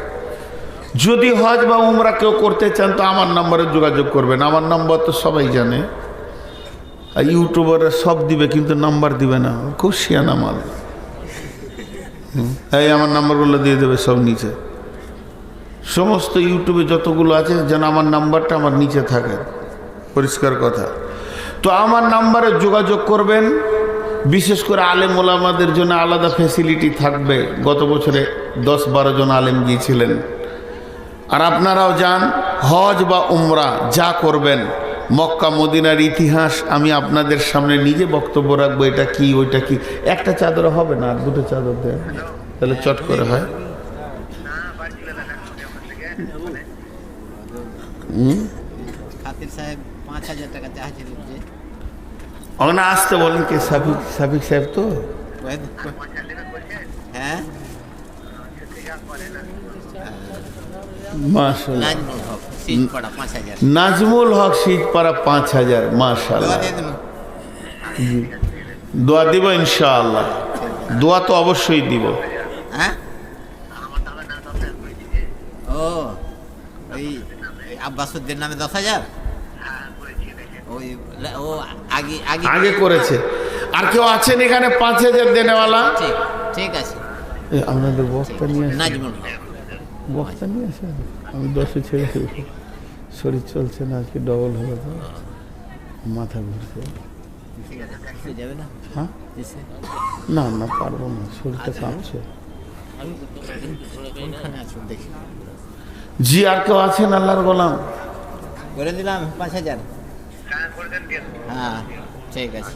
যদি হজ বা উমরা কেউ করতে চান তো আমার নম্বরে যোগাযোগ করবেন। আমার নম্বর তো সবাই জানে, আর ইউটিউবাররা সব দিবে, কিন্তু নাম্বার দিবে না। খুব শিয়ানা মাল। এই আমার নাম্বারগুলো দিয়ে দেবে সব নিচে। সমস্ত ইউটিউবে যতগুলো আছে যেন আমার নাম্বারটা আমার নিচে থাকে, পরিষ্কার কথা। তো আমার নাম্বারে যোগাযোগ করবেন। বিশেষ করে আলেম ওলামাদের জন্য আলাদা ফ্যাসিলিটি থাকবে। গত বছরে 10-12 জন আলেম গিয়েছিলেন। আর আপনারাও যান, হজ বা উমরা যা করবেন, মক্কা মদিনার ইতিহাস আমি আপনাদের সামনে নিজে বক্তব্য রাখবো। এটা কি, ওইটা কি। একটা চাদর হবে না, আর 2টো চাদর দেন, তাহলে চট করে হয়। ওখানে আসতে বলেন। কে? সাবিক সাহেব তো মাশাআল্লাহ। সিজপাড়া 5000 নাজমুল হক শীতপাড়া 5000। মাশাআল্লাহ, দিয়ে দিন। জি দোয়া দিব ইনশাআল্লাহ, দোয়া তো অবশ্যই দিব। হ্যাঁ ও ওই আব্বাসুদ্দিন নামে 10,000 ওই ও আগে আগে আগে করেছে। আর কেউ আছেন এখানে 5000 দেনেওয়ালা? ঠিক ঠিক আছে। আপনাদের বক্তা নিয়ে আসেন, নাজমুল হক। বক্তা নিয়ে আসেন। আমি 10-এ ছেড়ে দেব, শরীর চলছে না, আজকে ডবল হলো তো মাথা ঘুরছে। তুই যাবে না হ্যাঁ এসে? না না পারবো না, শরীরটা কাঁপছে। কোনখানে আছো দেখি। জি আর কেউ আছেন আল্লাহর গোলাম? করে দিলাম 5000। হ্যাঁ ঠিক আছে।